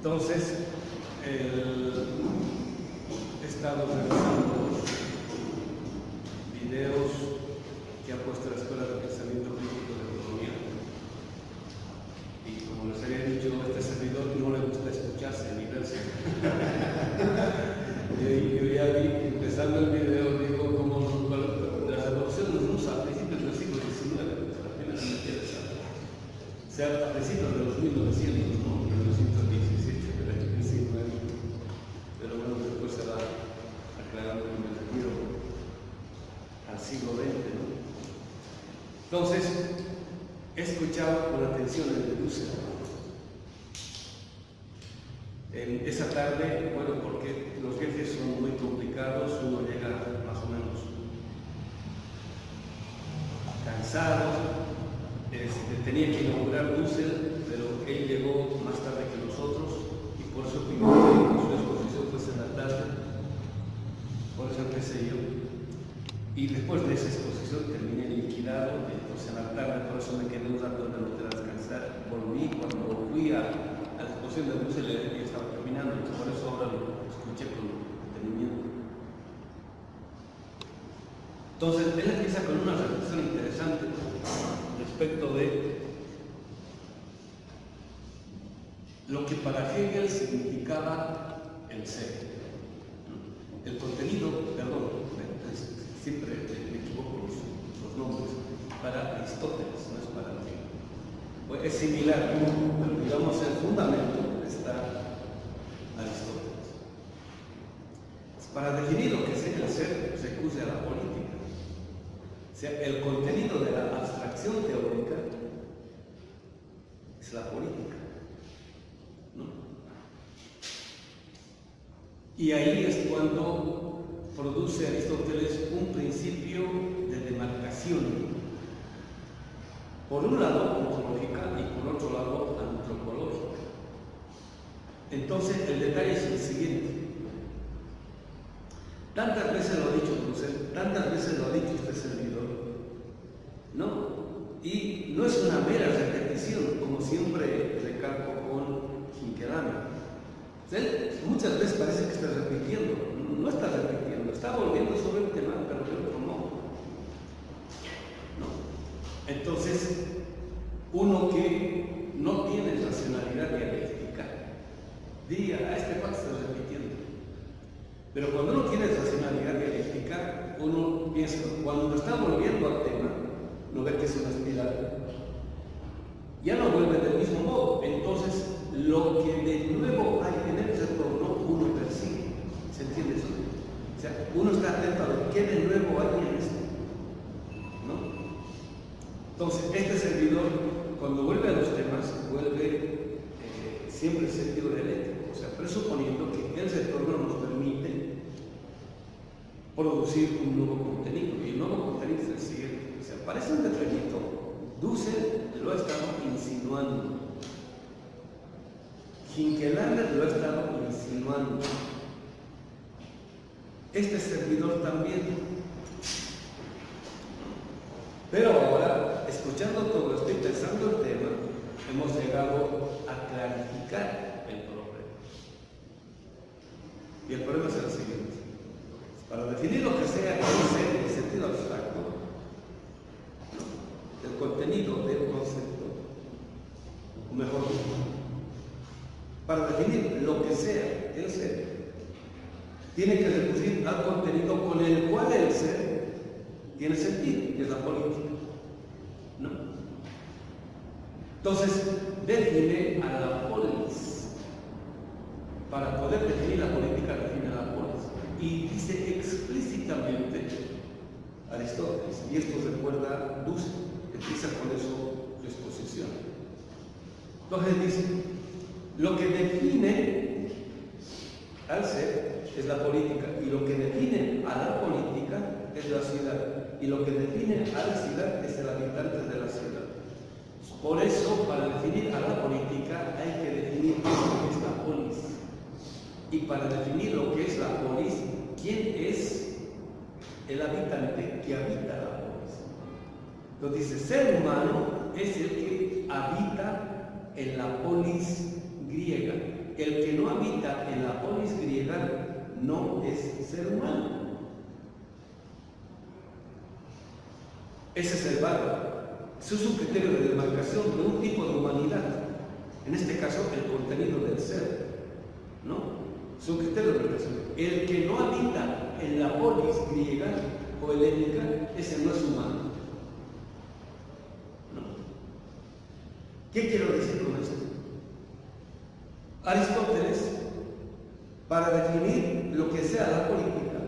Entonces, he estado revisando videos que ha puesto la Escuela de Pensamiento Crítico de Economía. Y como les había dicho, a este servidor no le gusta escucharse ni verse. Yo ya vi, empezando el video, digo, como las adopciones rusas a principios del siglo XIX, apenas me interesa. O sea, a principios de los 1900, ¿no? 1917, pero el 19. Pero bueno, después se va aclarando en el retiro al siglo XX, ¿no? Entonces, he escuchado con atención el de Dussel. En esa tarde, bueno, porque los viajes son muy complicados, uno llega más o menos cansado, tenía que inaugurar Dussel, pero él llegó más tarde que nosotros y por eso su exposición fue en la tarde, por eso empecé yo. Y después de esa exposición terminé liquidado, entonces en la tarde, por eso me quedé un rato en el hotel a descansar. Volví, cuando fui a la exposición de Dussel ya estaba terminando, entonces por eso ahora lo escuché con detenimiento. Entonces él empieza con una reflexión interesante respecto de lo que para Hegel significaba el ser. El contenido, perdón, siempre me equivoco los nombres, para Aristóteles, no es para Hegel. Pues es similar, pero digamos el fundamento está Aristóteles. Para definir lo que es el ser, se recurre a la política. O sea, el contenido de la abstracción teórica es la política, ¿no? Y ahí es cuando produce Aristóteles un principio de demarcación, por un lado ontológica y por otro lado antropológica. Entonces el detalle es el siguiente: tantas veces lo ha dicho Dussel, tantas veces lo ha dicho este servidor, ¿no? Y no es una mera repetición, como siempre recalco con Hinkelhammer. Muchas veces parece que está repitiendo, no está repitiendo, está volviendo sobre el tema, pero de otro modo. ¿No? Entonces, uno que no tiene racionalidad dialéctica diría, este pato está repitiendo. Pero cuando uno tiene racionalidad dialéctica, uno piensa, cuando está volviendo al tema, no ve que es una espiral, ya no vuelve del mismo modo. Entonces, lo que de nuevo hay en el retorno, uno persigue. ¿Se entiende eso? O sea, uno está atento a lo que de nuevo hay en esto, ¿no? Entonces, este servidor, cuando vuelve a los temas, vuelve siempre en sentido dialéctico, o sea, presuponiendo que el retorno nos permite producir un nuevo contenido. Y el nuevo contenido es el siguiente. O sea, parece un detallito. Dussel lo ha estado insinuando. Hinkelhammer lo ha estado insinuando. Este servidor también. Pero ahora, escuchando todo, estoy pensando el tema, hemos llegado a clarificar el problema. Y el problema es el siguiente: para definir lo que sea el ser en sentido abstracto, el contenido del concepto, o mejor dicho, para definir lo que sea el ser, tiene que recurrir al contenido con el cual el ser tiene sentido, que es la política, ¿no? Entonces, define a la polis. Para poder definir la política, define a la polis. Y dice explícitamente Aristóteles, y esto recuerda Dussel, empieza con eso su exposición. Entonces dice, lo que define al ser es la política, y lo que define a la política es la ciudad, y lo que define a la ciudad es el habitante de la ciudad. Por eso, para definir a la política hay que definir lo que es la polis, y para definir lo que es la polis, ¿quién es el habitante que habita la polis? Entonces dice, ser humano es el que habita en la polis griega, el humanidad no es ser humano. Ese es el valor. Eso es un criterio de demarcación de un tipo de humanidad. En este caso, el contenido del ser, ¿no? Es un criterio de demarcación. El que no habita en la polis griega o helénica, ese no es humano. ¿No? ¿Qué quiero decir con esto? Aristóteles, para definir lo que sea la política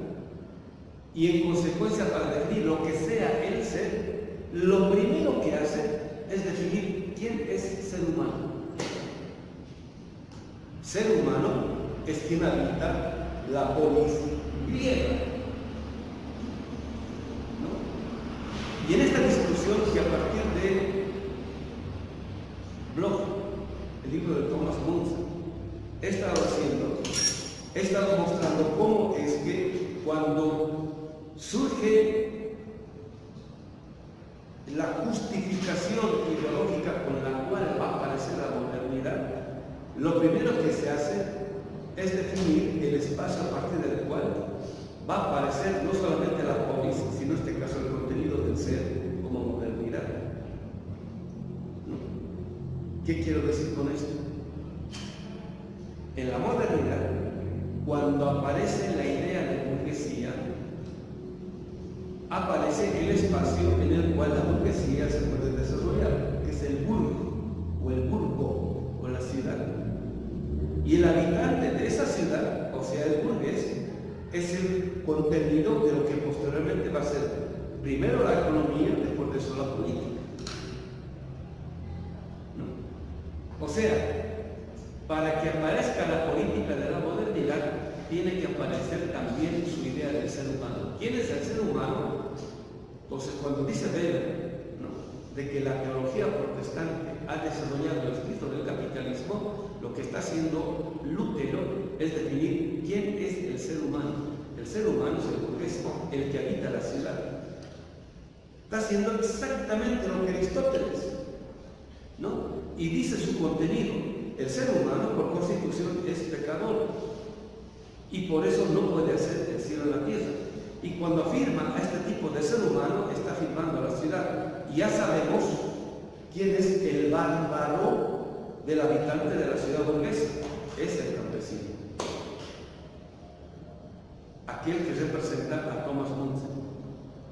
y en consecuencia para definir lo que sea el ser, lo primero que hace es definir quién es ser humano. Ser humano es quien habita la polis griega, ¿no? Y en esta discusión que a partir de Bloch, el libro de Thomas Munzer, he estado mostrando cómo es que cuando surge la justificación ideológica con la cual va a aparecer la modernidad, lo primero que se hace es definir el espacio a partir del cual va a aparecer no solamente la polis, sino en este caso el contenido del ser como modernidad. ¿Qué quiero decir con esto? En la modernidad, cuando aparece la idea de burguesía, aparece el espacio en el cual la burguesía se puede desarrollar, que es el burgo, o el burgo, o la ciudad. Y el habitante de esa ciudad, o sea, el burgués, es el contenido de lo que posteriormente va a ser primero la economía, después de eso la política. ¿No? O sea, para que aparezca la política de la modernidad, tiene que aparecer también su idea del ser humano. ¿Quién es el ser humano? Entonces, cuando dice Weber, ¿no?, de que la teología protestante ha desarrollado el espíritu del capitalismo, lo que está haciendo Lutero es definir quién es el ser humano. El ser humano es el burgués, el que habita la ciudad. Está haciendo exactamente lo que Aristóteles, ¿no? Y dice su contenido. El ser humano por constitución es pecador y por eso no puede hacer el cielo en la tierra. Y cuando afirma a este tipo de ser humano, está afirmando a la ciudad. Y ya sabemos quién es el bárbaro del habitante de la ciudad burguesa. Es el campesino. Aquel que representa a Thomas Munzer.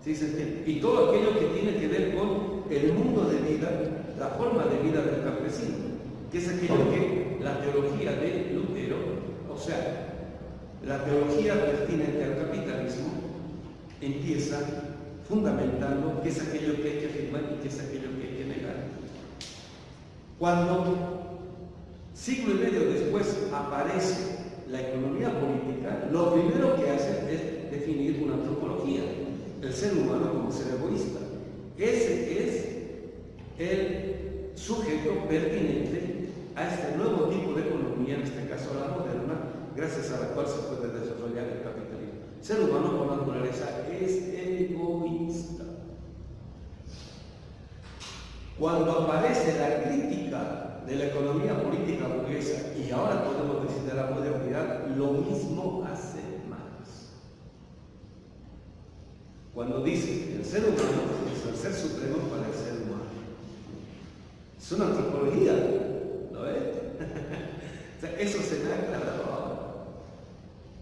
¿Sí se entiende? Y todo aquello que tiene que ver con el mundo de vida, la forma de vida del campesino, que es aquello que la teología de Lutero, o sea, la teología pertinente al capitalismo, empieza fundamentando qué es aquello que hay que afirmar y qué es aquello que hay que negar. Cuando siglo y medio después aparece la economía política, lo primero que hace es definir una antropología, el ser humano como ser egoísta. Ese es el sujeto pertinente a este nuevo tipo de economía, en este caso la moderna, gracias a la cual se puede desarrollar el capitalismo. El ser humano por naturaleza es egoísta. Cuando aparece la crítica de la economía política burguesa, y ahora podemos decir de la modernidad, lo mismo hace Marx. Cuando dice que el ser humano es el ser supremo para el ser humano. Es una antropología, ¿no ves? O sea, eso se me ha aclarado ahora.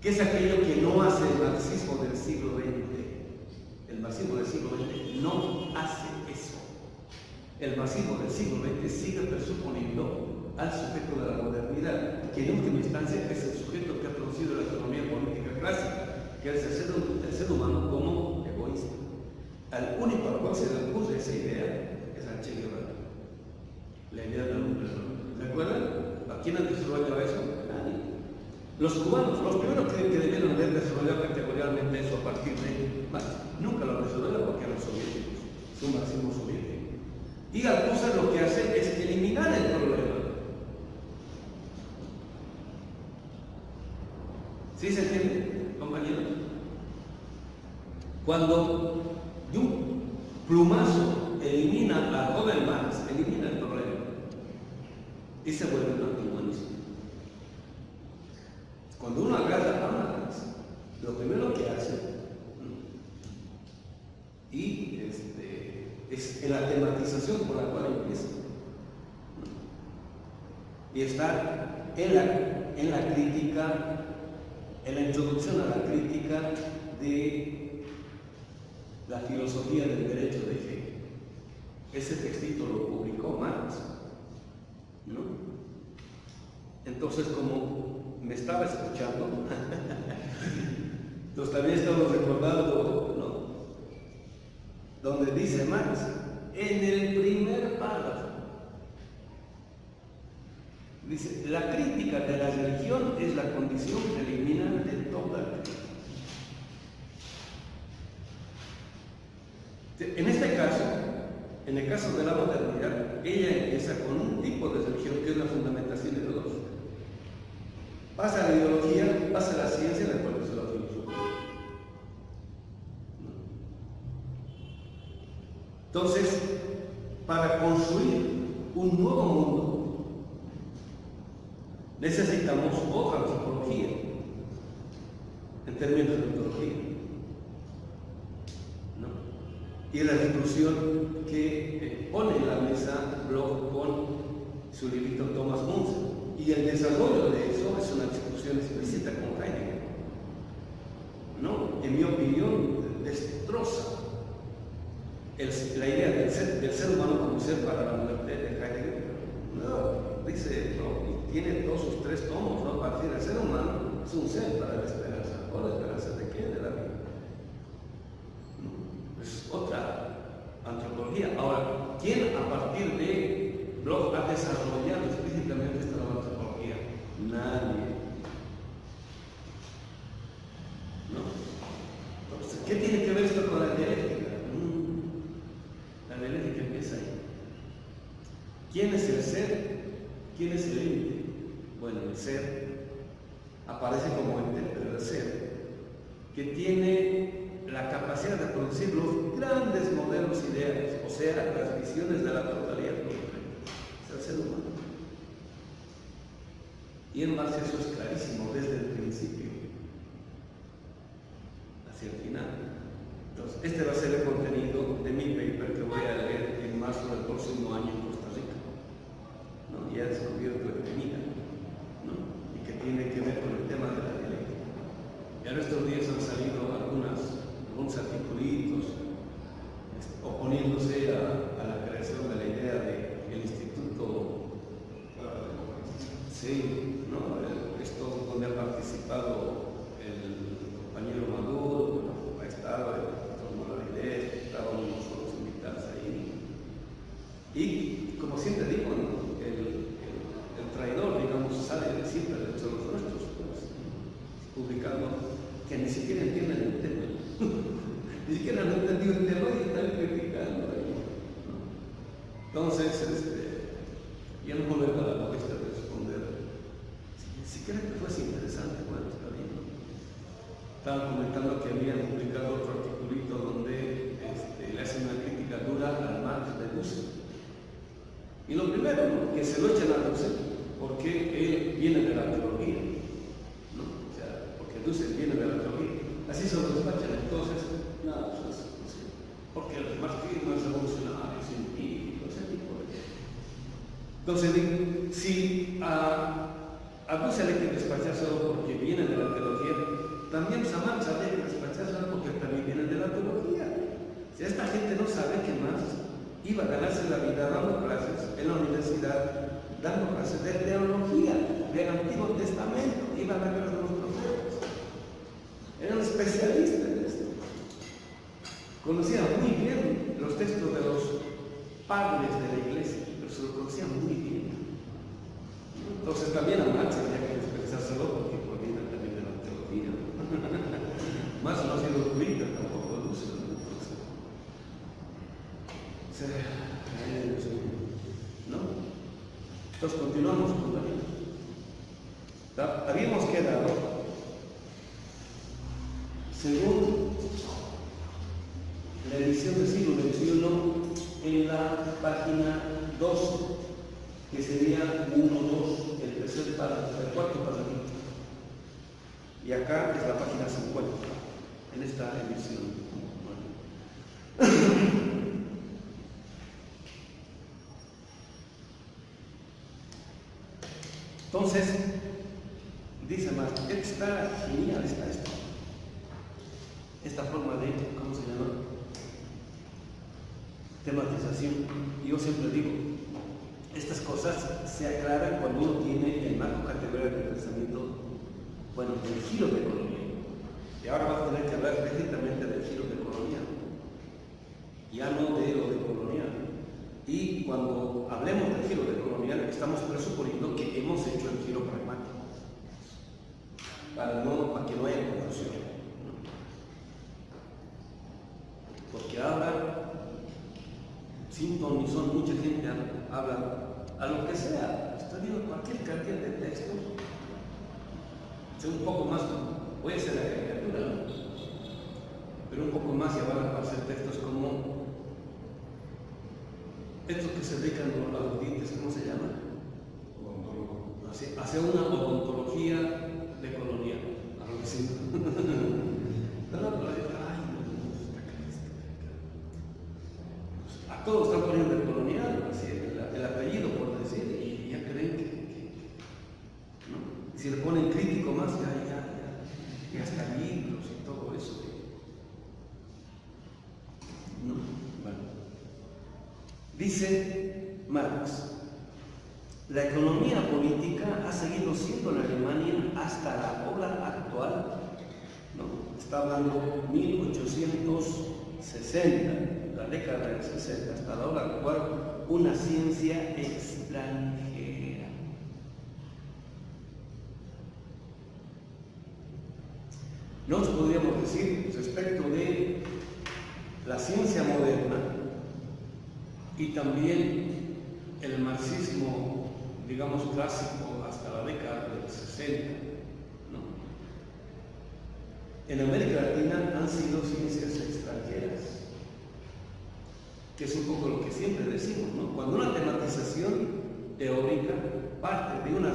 ¿Qué es aquello que no hace el marxismo del siglo XX? El marxismo del siglo XX no hace eso. El marxismo del siglo XX sigue presuponiendo al sujeto de la modernidad, que en última instancia es el sujeto que ha producido la economía política clásica, que es el ser humano como egoísta. Al único al cual se le ocurre esa idea es a Che Guevara. La idea del hombre. ¿Recuerdan? ¿A quién ha desarrollado eso? Nadie. Los cubanos, los primeros que debieron haber desarrollado categóricamente eso a partir de Marx, nunca lo desarrollaron porque eran soviéticos, es un marxismo soviético. Y Althusser lo que hace es eliminar el problema. ¿Sí se entiende, compañeros? Cuando de un plumazo elimina a joven Marx, elimina el problema y se vuelve un antihumanismo. Cuando uno agarra a lo primero que hace, y es en la tematización por la cual empieza. Y está en la crítica, en la introducción a la crítica de la filosofía del derecho de Hegel. Ese textito lo publicó Marx, ¿no? Entonces, como me estaba escuchando, entonces también estamos recordando, ¿no? Donde dice Marx, en el primer párrafo, dice, la crítica de la religión es la condición preliminar de toda crítica. En este caso, en el caso de la modernidad, ella empieza con un tipo de religión que es la fundamentación ideológica. Pasa a la ideología, pasa a la ciencia, después a la filosofía. Entonces, para construir un nuevo mundo, necesitamos otra antropología, en términos de ontología, ¿no? Y la discusión que pone en la mesa Bloch con su librito Thomas Munzer. Y el desarrollo de eso es una discusión explícita con Heidegger, ¿no? En mi opinión, destroza la idea del ser humano como ser para la muerte de Heidegger. No, dice, no, tiene todos sus 3 tomos, ¿no? Para decir, el ser humano es un ser para la esperanza. ¿O la esperanza de qué? De la vida. ¿No? Es otra antropología. Ahora, ¿quién a partir de Bloch ha desarrollado explícitamente esta nueva antropología? Nadie. ¿No? Entonces, ¿qué tiene que ver esto con la dialéctica? La dialéctica empieza ahí. ¿Quién es el ser? ¿Quién es el ente? Bueno, el ser aparece como ente, pero el ser que tiene la capacidad de producir los grandes modelos ideales, o sea, las visiones de la totalidad completa, es el ser humano. Y en Marx eso es clarísimo desde el principio hacia el final. Entonces, este va a ser el contenido de mi paper que voy a leer en marzo del próximo año en Costa Rica, ¿no? Ya descubierto de vida, ¿no? Y que tiene que ver con el tema de la dialéctica. Ya en estos días han salido algunos articulitos oponiéndose a la creación de la idea del instituto, sí, ¿no? Esto donde ha participado el compañero Maduro, ha estado estaban nosotros invitados ahí. Y como siempre digo, ¿no? el traidor, digamos, sale siempre de los nuestros, pues, publicando que ni siquiera entienden el tema. Ni siquiera han entendido el tema y están criticando ahí, ¿no? Entonces, ya no me da la cuesta de responder. Si creen que fuese interesante, bueno, está bien, ¿no? Estaban comentando que habían publicado otro articulito donde le hacen una crítica dura al Marx de Dussel. Y lo primero, ¿no? Que se lo echen a Dussel porque él viene de la teología, ¿no? O sea, porque Dussel viene de la teología. Así se lo despachan. Entonces, no, pues, porque el marxismo es revolucionario, científico, ese tipo de cosas. Entonces, si a Dussel hay que despachárselo porque viene de la teología, también a Marx habría que despachárselo porque también viene de la teología. Si esta gente no sabe que Marx iba a ganarse la vida dando clases en la universidad, dando clases de teología, del Antiguo Testamento, iban a ver a los profetas. Era un especialista en esto. Conocía muy bien los textos de los padres de la iglesia, pero se lo conocía muy bien. Entonces también a Marx había que dispensárselo porque proviene también de la teología. Marx no ha sido judía, tampoco Dussel. ¿No? Entonces continuamos con la vida. Habíamos quedado, según la edición del siglo XXI, en la página 2, que sería 1, 2, el tercer párrafo, el cuarto párrafo. Y acá es la página 50, en esta emisión. Entonces, dice más, está genial, está esto. Esta forma de, ¿cómo se llama? Tematización. Y yo siempre digo, estas cosas se aclaran cuando uno tiene el marco categórico de pensamiento, bueno, del giro de economía. Y ahora vas a tener que hablar directamente del giro de economía, ya no de lo de colonial. Y cuando hablemos del giro de economía, estamos presuponiendo que hemos hecho el giro pragmático, para que no haya confusión. Porque ahora, sin ton ni son, mucha gente habla a lo que sea, está viendo cualquier cantidad de textos, un poco más, voy a hacer la caricatura, ¿no? Pero un poco más ya van a aparecer textos como estos que se dedican a los dientes, ¿cómo se llama? Hacer una odontología de economía, algo así. A todos están poniendo el colonial, así, el apellido por decir, y ya creen que ¿no? Y si le ponen crítico más, ya hasta libros y todo eso. ¿No? Bueno. Dice Marx, la economía política ha seguido siendo en Alemania hasta la hora actual, ¿no? Está hablando 1860. La década del 60 hasta la hora actual, una ciencia extranjera. Nos podríamos decir respecto de la ciencia moderna y también el marxismo, digamos, clásico hasta la década del 60, ¿no? En América Latina han sido ciencias extranjeras, que es un poco lo que siempre decimos, ¿no? Cuando una tematización teórica parte de una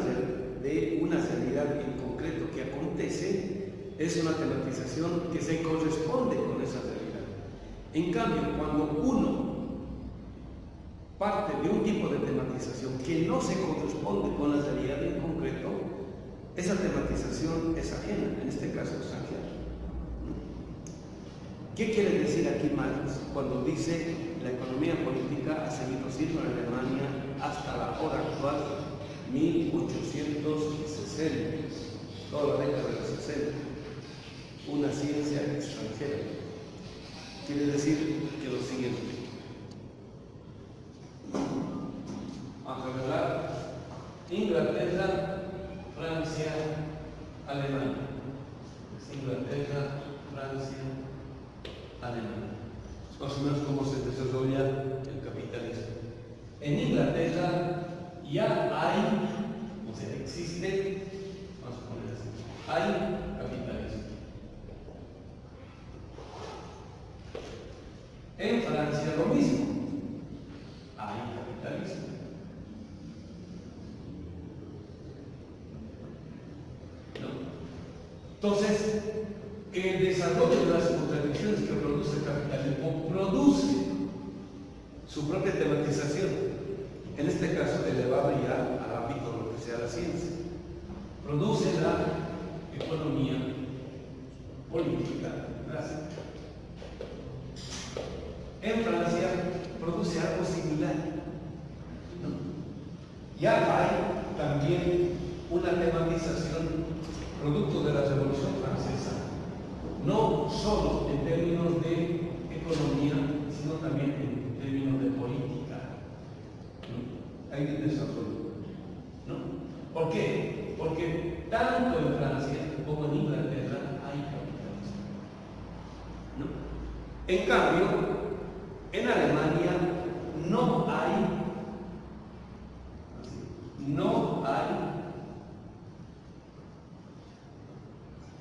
realidad en concreto que acontece, es una tematización que se corresponde con esa realidad. En cambio, cuando uno parte de un tipo de tematización que no se corresponde con la realidad en concreto, esa tematización es ajena, en este caso extranjera. ¿Qué quiere decir aquí Marx cuando dice la economía política ha seguido siendo en Alemania hasta la hora actual, 1860, toda la década de los 60, una ciencia extranjera? Quiere decir que lo siguiente. A revelar Inglaterra, Francia, Alemania. Inglaterra, Francia, Alemania. Más o menos cómo se desarrolla el capitalismo. En Inglaterra ya hay, o sea, existe, vamos a poner así, hay capitalismo. En Francia lo mismo, hay capitalismo. ¿No? Entonces, el desarrollo de las contradicciones que produce el capitalismo produce su propia tematización, en este caso elevada ya al ámbito de lo que sea la ciencia. Produce la economía política clásica. En Francia produce algo similar, ¿no? Ya hay también una tematización producto de la Revolución Francesa, no solo en términos de economía, sino también en términos de política, ¿no? Hay un desarrollo, ¿no? ¿Por qué? Porque tanto en Francia como en Inglaterra hay capitalismo, ¿no? En cambio, en Alemania no hay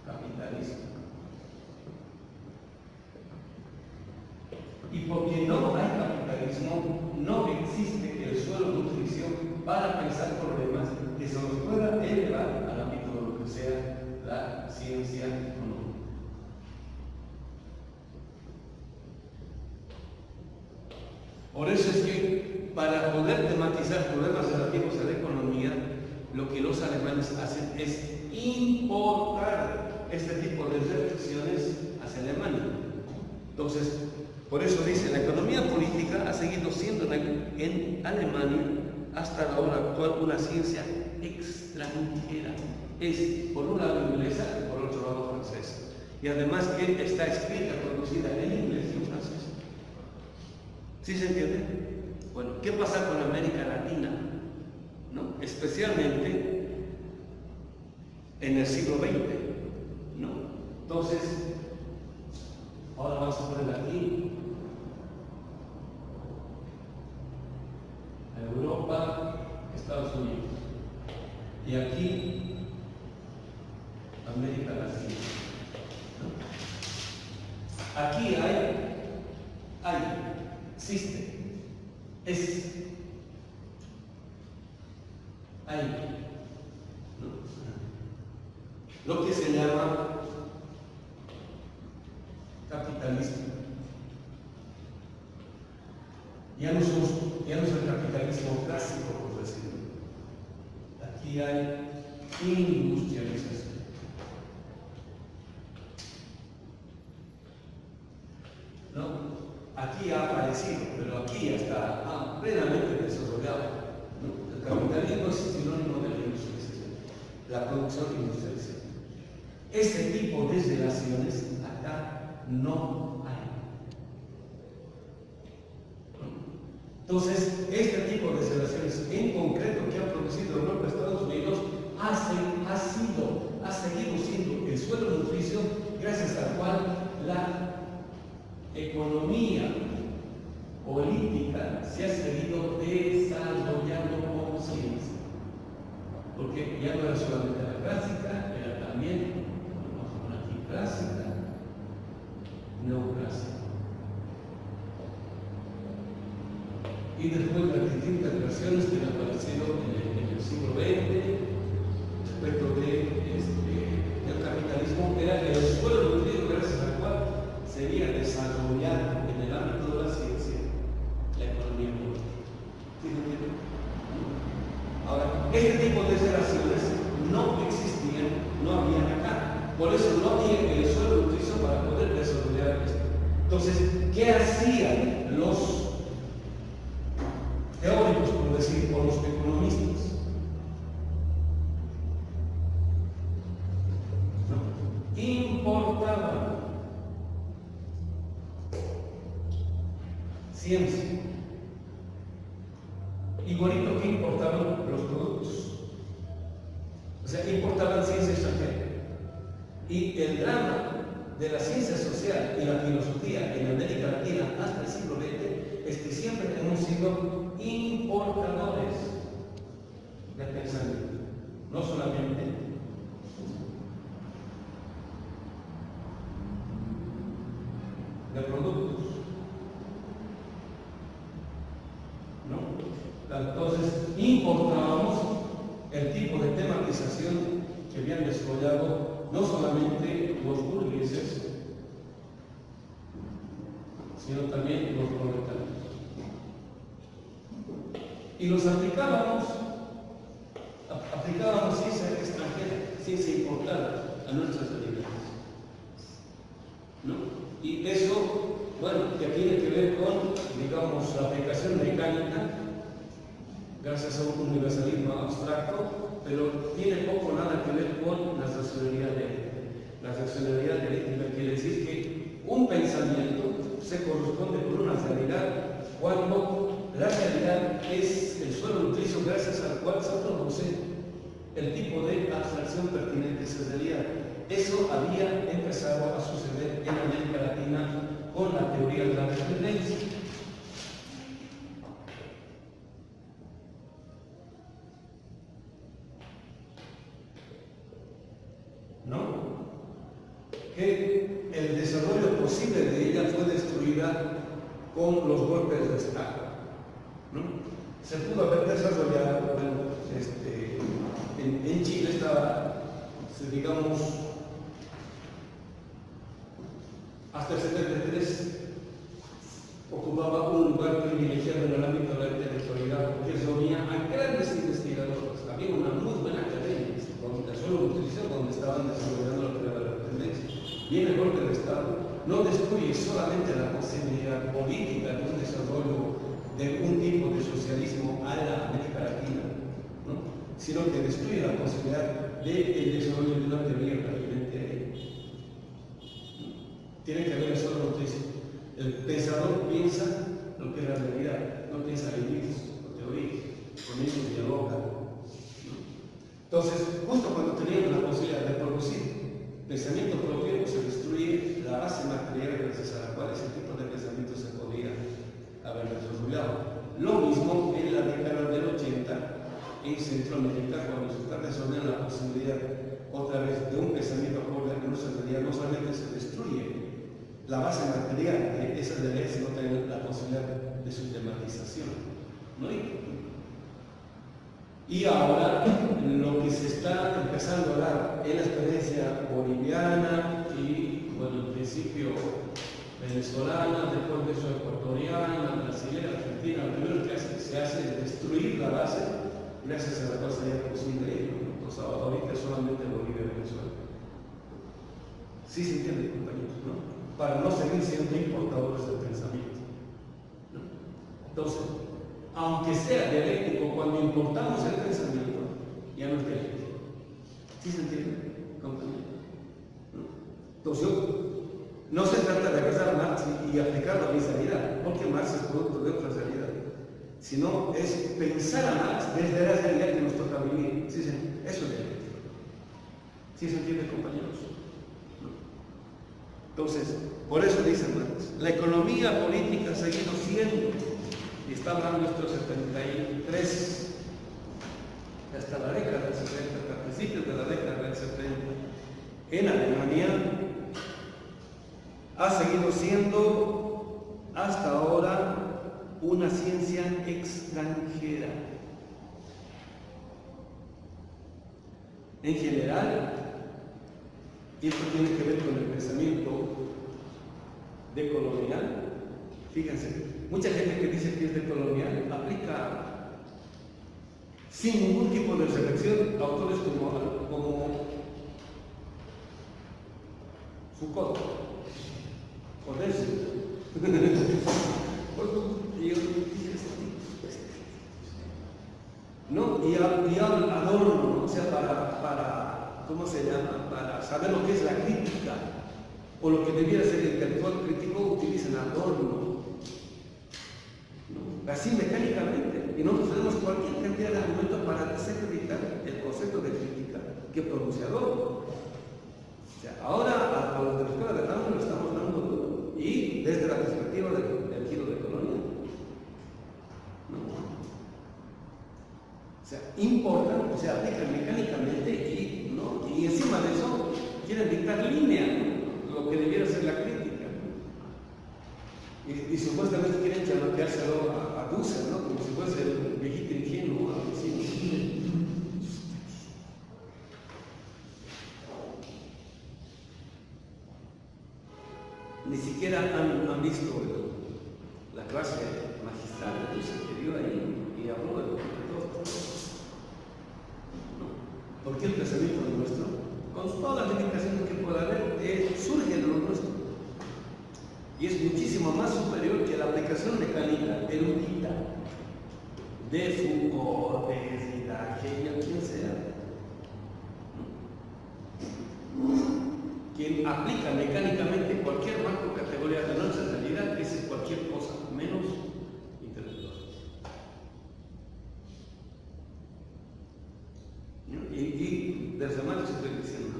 capitalismo. Y porque no hay capitalismo, no existe el suelo de nutrición para pensar problemas que se nos pueda elevar al ámbito de lo que sea la ciencia Por eso es que para poder tematizar problemas relativos a la economía, lo que los alemanes hacen es importar este tipo de reflexiones hacia Alemania. Entonces, por eso dice, la economía política ha seguido siendo en Alemania hasta la hora actual una ciencia extranjera. Es por un lado inglesa y por otro lado francesa. Y además que está escrita, producida en inglés y en francés. ¿Sí se entiende? Bueno, ¿qué pasa con América Latina? ¿No? Especialmente en el siglo XX, ¿no? Entonces, ahora vamos a poner aquí a Europa, Estados Unidos, y aquí América Latina, ¿no? Aquí existe, hay, ¿no? Lo que se llama capitalismo. Ya no es el capitalismo clásico, por decirlo. Aquí hay industrialización. ¿No? Aquí ha aparecido, pero aquí ya está plenamente desarrollado. ¿No? El capitalismo es sinónimo de la industrialización, la producción industrializada. Este tipo de relaciones acá no hay. Entonces, este tipo de relaciones en concreto que ha producido Europa, Estados Unidos, ha seguido siendo el suelo nutricio gracias al cual la economía política se ha seguido desarrollando como ciencia. Porque ya no era solamente la clásica, era también clásica, neoclásica. Y después las distintas versiones que han aparecido en el siglo XX respecto del capitalismo, era el suelo nutrido gracias al cual sería desarrollado en el ámbito de la ciencia la economía política. ¿Sí me entienden? Ahora, este tipo de relaciones no existían, no habían acá. Por eso no había el suelo nutricio para poder desarrollar esto. Entonces, ¿qué hacían los teóricos, por decir, o los economistas? ¿No? Importaban ciencia, igualito que importaban los productos. O sea, importaban ciencia extranjera. Y el drama de la ciencia social y la filosofía en América Latina hasta el siglo XX es que siempre hemos sido importadores de pensamiento, no solamente de productos, ¿no? Entonces, importábamos el tipo de tematización que habían desarrollado no solamente los burgueses, sino también los proletarios. Y los aplicábamos ciencia extranjera, ciencia importada a nuestras realidades, ¿no? Y eso, bueno, que tiene que ver con, digamos, la aplicación mecánica, gracias a un universalismo abstracto, pero tiene poco o nada que ver con la racionalidad dialéctica. La racionalidad dialéctica quiere decir que un pensamiento se corresponde con una realidad cuando la realidad es el suelo nutricio gracias al cual se produce el tipo de abstracción pertinente a esa realidad. Eso había empezado a suceder en América Latina con la teoría de la dependencia. ¿No? Que el desarrollo posible de ella fue destruida con los golpes de Estado, ¿no? Se pudo haber desarrollado, bueno, en Chile estaba, digamos, hasta el 73 ocupaba un lugar privilegiado viene el golpe de Estado, no destruye solamente la posibilidad política de un desarrollo de un tipo de socialismo a la América Latina, ¿no? Sino que destruye la posibilidad del desarrollo de una teoría pertinente a él. Tiene que haber solo noticia. El pensador piensa lo que es la realidad, no piensa límites o teorías, con ellos dialoga. Entonces, justo cuando teníamos la posibilidad de producir pensamiento propio, se destruye la base material gracias a la cual ese tipo de pensamiento se podía haber desarrollado. Lo mismo en la década del 80 en Centroamérica, cuando se está desarrollando la posibilidad otra vez de un pensamiento propio que no solamente se destruye la base material de esas leyes, sino también la posibilidad de su tematización, ¿no? Y ahora lo que se está empezando a dar en la experiencia boliviana y, bueno, en principio venezolana, después de eso ecuatoriana, brasileña, argentina, lo primero que se hace es destruir la base gracias a la cual sería posible, ¿no? Entonces ahorita solamente Bolivia y Venezuela. Sí se entiende, compañeros, ¿no? Para no seguir siendo importadores del pensamiento, ¿no? Entonces, aunque sea dialéctico, cuando importamos el pensamiento, ya no es dialéctico. ¿Sí se entiende, compañero? ¿No? Entonces, no se trata de agarrar a Marx y aplicarlo a mi realidad, porque Marx es producto de otra realidad, sino es pensar a Marx desde la realidad que nos toca vivir. ¿Sí? Eso es dialéctico. ¿Sí se entiende, compañeros? ¿No? Entonces, por eso dice Marx, la economía política ha seguido siendo, y está hablando esto de 73, hasta la década del 70, hasta principios de la década del 70, en Alemania, ha seguido siendo hasta ahora una ciencia extranjera. En general, esto tiene que ver con el pensamiento decolonial. Fíjense, mucha gente que dice que es decolonial aplica sin ningún tipo de reflexión autores como Foucault o Deleuze. ¿No? Y Adorno, ¿no? O sea, para, ¿cómo se llama? Para saber lo que es la crítica o lo que debiera ser el intelectual crítico, utilizan Adorno, ¿no? Así mecánicamente. Y nosotros tenemos cualquier cantidad de argumentos para desacreditar el concepto de crítica que produce Adorno. O sea, ahora a los de la escuela de Adorno lo estamos dando duro, y desde la perspectiva del giro de Colonia, ¿no? O sea, importan, o sea, aplican mecánicamente y, ¿no? Y encima de eso quieren dictar línea, ¿no? Lo que debiera ser la crítica, ¿no? Y supuestamente quieren chantajeárselo a Dussel, ¿no? Como si fuese el viejito ingenuo, algo así. Ni siquiera han visto la clase magistral de Dussel que dio ahí y habló de todo. ¿Por qué el pensamiento nuestro, con todas las limitaciones que pueda haber, surge de lo nuestro? Y es muchísimo más superior que la aplicación mecánica, erudita, de Foucault, de Derrida, Hegel, quien sea. Quien aplica mecánicamente cualquier macro categoría de nuestra realidad es cualquier cosa menos intelectual. Y desde Marx estoy diciendo,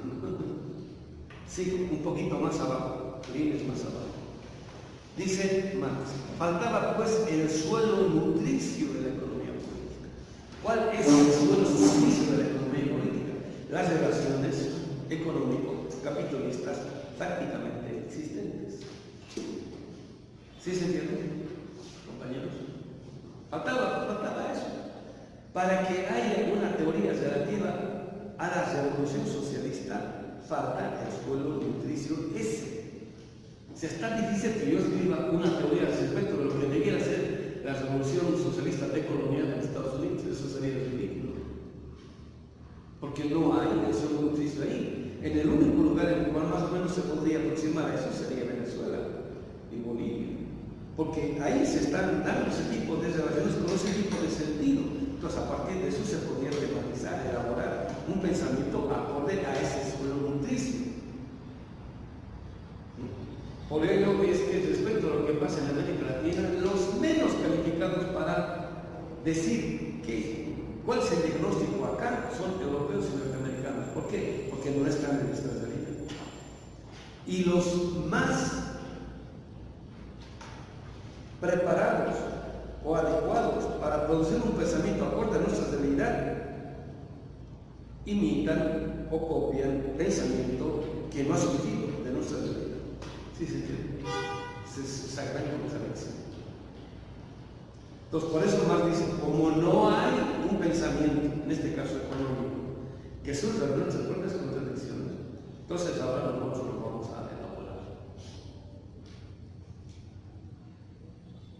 sigue un poquito más abajo, líneas más abajo. Dice Marx, faltaba pues el suelo nutricio de la economía política. ¿Cuál es el suelo nutricio de la economía política? Las relaciones económico-capitalistas prácticamente existentes. ¿Sí se entiende, compañeros? Faltaba eso. Para que haya una teoría relativa a la revolución socialista, falta el suelo nutricio ese. O sea, es tan difícil que yo escriba una teoría respecto de lo que debiera ser la revolución socialista decolonial en Estados Unidos. Eso sería ridículo. Porque no hay el suelo nutricio ahí. En el único lugar en el cual más o menos se podría aproximar a eso sería Venezuela y Bolivia, porque ahí se están dando ese tipo de relaciones con ese tipo de sentido. Entonces, a partir de eso se podría tematizar, elaborar un pensamiento acorde a ese suelo nutricio. Por ello es que respecto a lo que pasa en América Latina, los menos calificados para decir cuál es el diagnóstico acá son europeos y norteamericanos. ¿Por qué? Porque no están en nuestra realidad. Y los más preparados o adecuados para producir un pensamiento acorde a nuestra realidad imitan o copian pensamiento que no ha surgido de nuestra realidad. Sí, esa gran contradicción. Entonces, por eso más dicen, como no hay un pensamiento, en este caso económico, que surja de nuestras propias contradicciones, entonces ahora nosotros lo vamos a elaborar.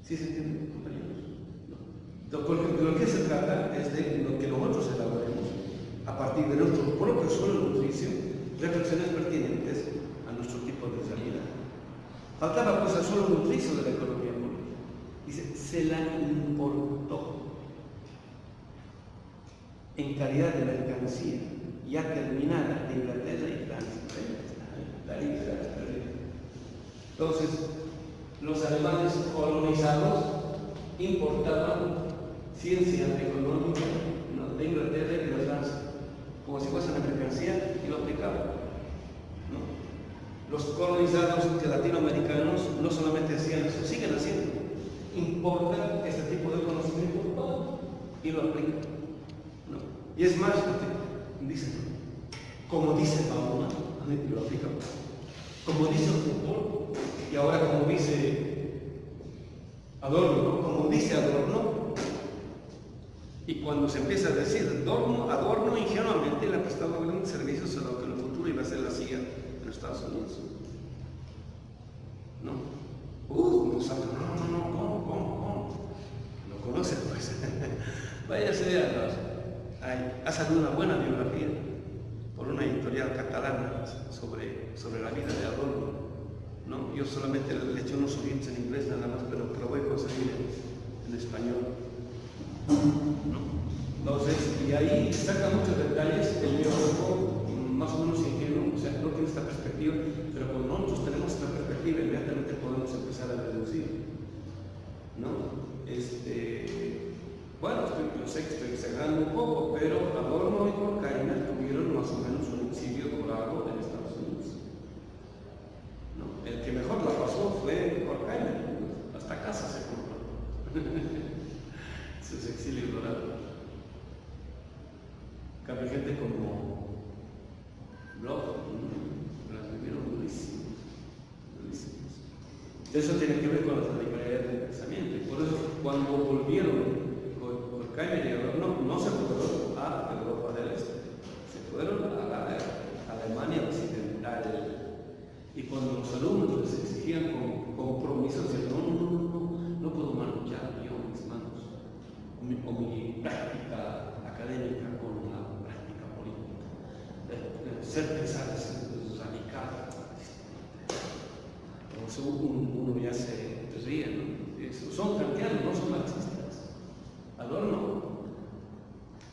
¿Sí se entiende, compañeros? No. Porque de lo que se trata es de lo que nosotros elaboremos a partir de nuestro propio suelo nutricio, reflexiones pertinentes a nuestro tipo de realidad. Faltaba pues el suelo nutricio de la economía política. Dice, se la importó en calidad de mercancía ya terminada de Inglaterra y Francia. Entonces, los alemanes colonizados importaban ciencia económica de Inglaterra y de Francia, como si fuese una mercancía, y lo aplicaban. Los colonizados latinoamericanos no solamente hacían eso, siguen haciendo, importan este tipo de conocimiento y lo aplican. ¿No? Y es más, dicen, como dice Mahoma, lo aplican. Como dice Foucault, y ahora como dice Adorno, y cuando se empieza a decir Adorno ingenuamente la que estaba dando servicios a lo que en el futuro iba a ser la CIA en Estados Unidos. ¿No? ¿Cómo? ¿Lo conocen? Pues váyase ha salido una buena biografía por una editorial catalana sobre la vida de Adorno. ¿No? Yo solamente le eché unos ojitos en inglés nada más, pero lo voy a conseguir en español. ¿No? Entonces, y ahí saca muchos detalles el biógrafo más o menos ingenuo, o sea, no tiene esta perspectiva, pero cuando nosotros tenemos esta perspectiva, inmediatamente podemos empezar a deducir, ¿no? Bueno, yo sé que estoy exagerando un poco, pero Adorno y Horkheimer tuvieron más o menos un exilio dorado en Estados Unidos, ¿no? El que mejor la pasó fue Horkheimer, hasta casa se compró sus exilios dorados. Cambia gente como Bloch, las vivieron durísimos. Eso tiene que ver con la radicalidad del pensamiento, y por eso cuando volvieron Horkheimer y Adorno no se fueron a Europa del Este, se fueron a la Alemania Occidental, y cuando los alumnos les exigían compromisos, decían, no puedo manejar yo mis manos o mi práctica académica con la práctica política, ser pesado, ser radical. Uno ya se ríe, ¿no? Son kantianos, no son marxistas. Adorno,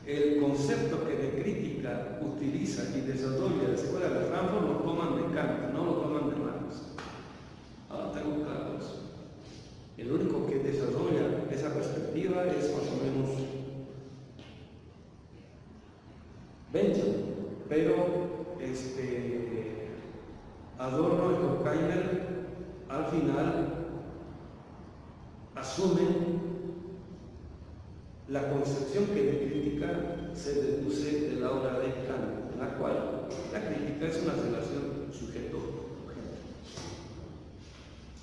el concepto que de crítica utiliza y desarrolla la escuela de Frankfurt lo toman de Kant, no lo toman de Marx. Ahora tengo claro eso. El único que desarrolla esa perspectiva es más o menos Benjamin, pero Adorno y Horkheimer al final asumen la concepción que de crítica se deduce de la obra de Kant, en la cual la crítica es una relación sujeto-objeto.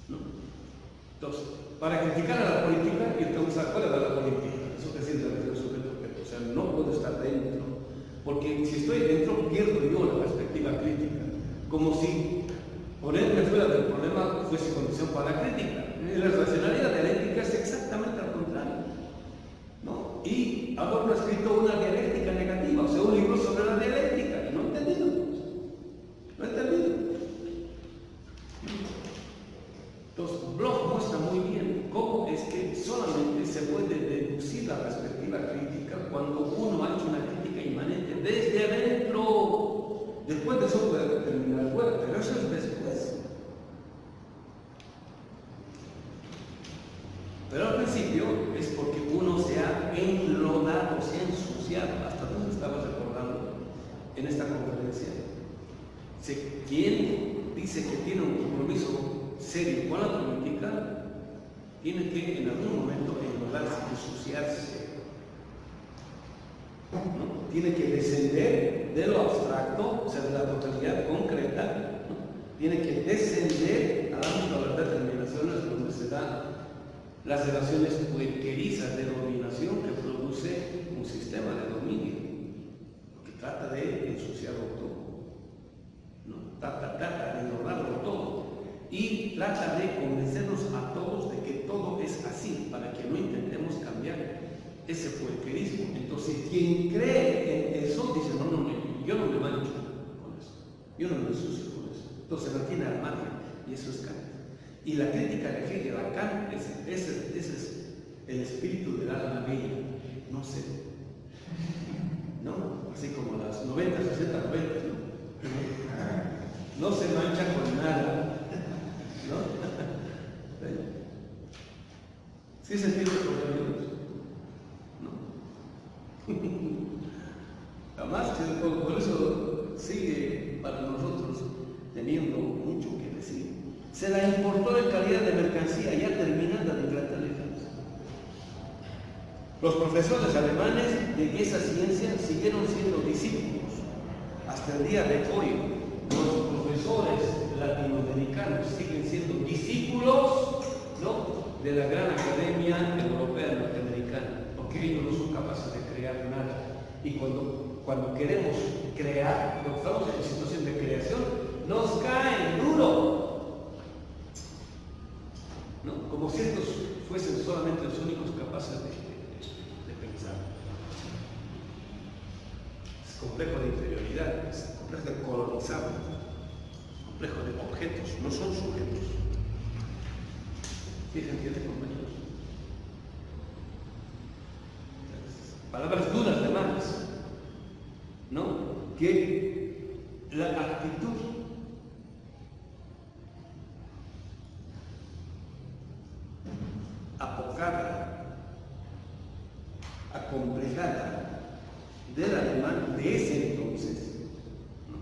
¿No? Entonces, para criticar a la política, yo tengo que estar fuera de la política, eso que es relación sujeto-objeto, o sea, no puedo estar dentro, porque si estoy dentro pierdo yo la perspectiva crítica, como si ponerme fuera del problema fuese condición para la crítica. La racionalidad dialéctica es exactamente al contrario, ¿no? Y Adorno ha escrito una dialéctica negativa, o sea, un libro sobre la dialéctica, y no he entendido. eso puede terminar fuera, pero eso es después. Pero al principio es porque uno se ha enlodado, se ha ensuciado. Hasta donde estaba recordando en esta conferencia. Quien dice que tiene un compromiso serio con la política, tiene que en algún momento enlodarse, ensuciarse. ¿No? Tiene que descender de lo abstracto, o sea, de la totalidad concreta, ¿no? Tiene que descender al ámbito de las determinaciones donde se dan las relaciones puerquerizas de dominación que produce un sistema de dominio, que trata de ensuciarlo todo, ¿no? Trata de enlodarlo todo y trata de convencernos a todos de que todo es así, para que no intentemos cambiar ese puerquerismo. Entonces, quien cree en eso dice: no, yo no me mancho con eso, yo no me ensucio con eso. Entonces la tiene al margen, y eso es Kant. Y la crítica de Hegel a Kant, ese es el espíritu del alma bella, no sé, ¿no? Así como las 90, 60, 90, ¿no? No se mancha con nada, ¿no? ¿Sí se entiende por Dios? Jamás, por eso sigue para nosotros teniendo mucho que decir. Se la importó en calidad de mercancía, ya terminada de Inglaterra y Francia. Los profesores alemanes de esa ciencia siguieron siendo discípulos hasta el día de hoy. Los profesores latinoamericanos siguen siendo discípulos, ¿no?, de la gran academia europea norteamericana, porque ellos no son capaces de crear nada. Y cuando queremos crear, cuando estamos en situación de creación, nos caen duro, ¿no? Como si estos fuesen solamente los únicos capaces de pensar. Es complejo de interioridad, es complejo de colonizado, complejo de objetos, no son sujetos. ¿Sí se entiende, compañeros? Palabras duras de más, ¿no? Que la actitud apocada, acomplejada del alemán de ese entonces, ¿no?,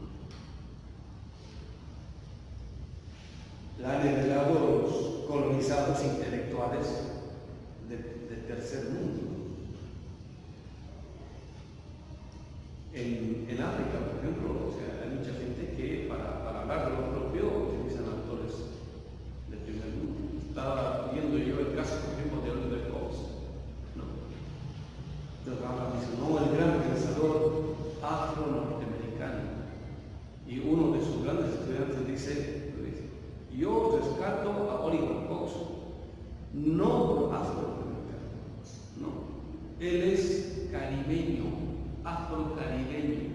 la han heredado los colonizados intelectuales del tercer mundo. En África, por ejemplo, o sea, hay mucha gente que para hablar de lo propio utilizan autores del primer mundo. Estaba viendo yo el caso, por ejemplo, de Oliver Cox, ¿no? Entonces dice: no, el gran pensador afro-norteamericano. Y uno de sus grandes estudiantes dice: yo rescato a Oliver Cox, no afro-norteamericano, no. Él es caribeño, afro-caribeño,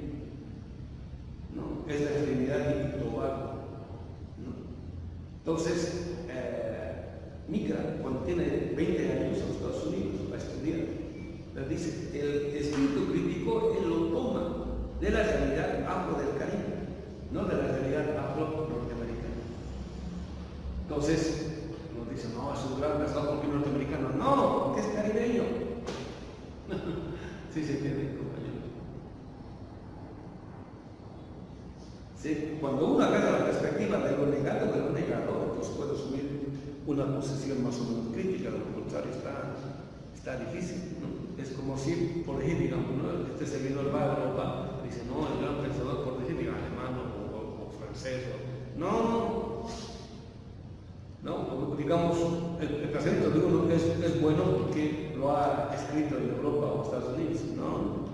¿no? Es la Trinidad y Tobago, ¿no? Entonces, migra cuando tiene 20 años a los Estados Unidos a estudiar. Le dice: el espíritu crítico él lo toma de la realidad afro del Caribe, no de la realidad afro-norteamericana. Entonces, nos dice: no, es un gran pensador porque es norteamericano. No, porque es caribeño. ¿Sí se entiende, compañero? Sí, cuando uno agarra la perspectiva de lo negado, entonces puede asumir una posición más o menos crítica. De lo contrario está difícil, ¿no? Es como si, por decir, digamos, ¿no?, este servidor va a Europa y dice: no, el gran pensador, por decir, alemán o francés, no, digamos, el pensamiento de uno es bueno porque lo ha escrito en Europa o Estados Unidos, no.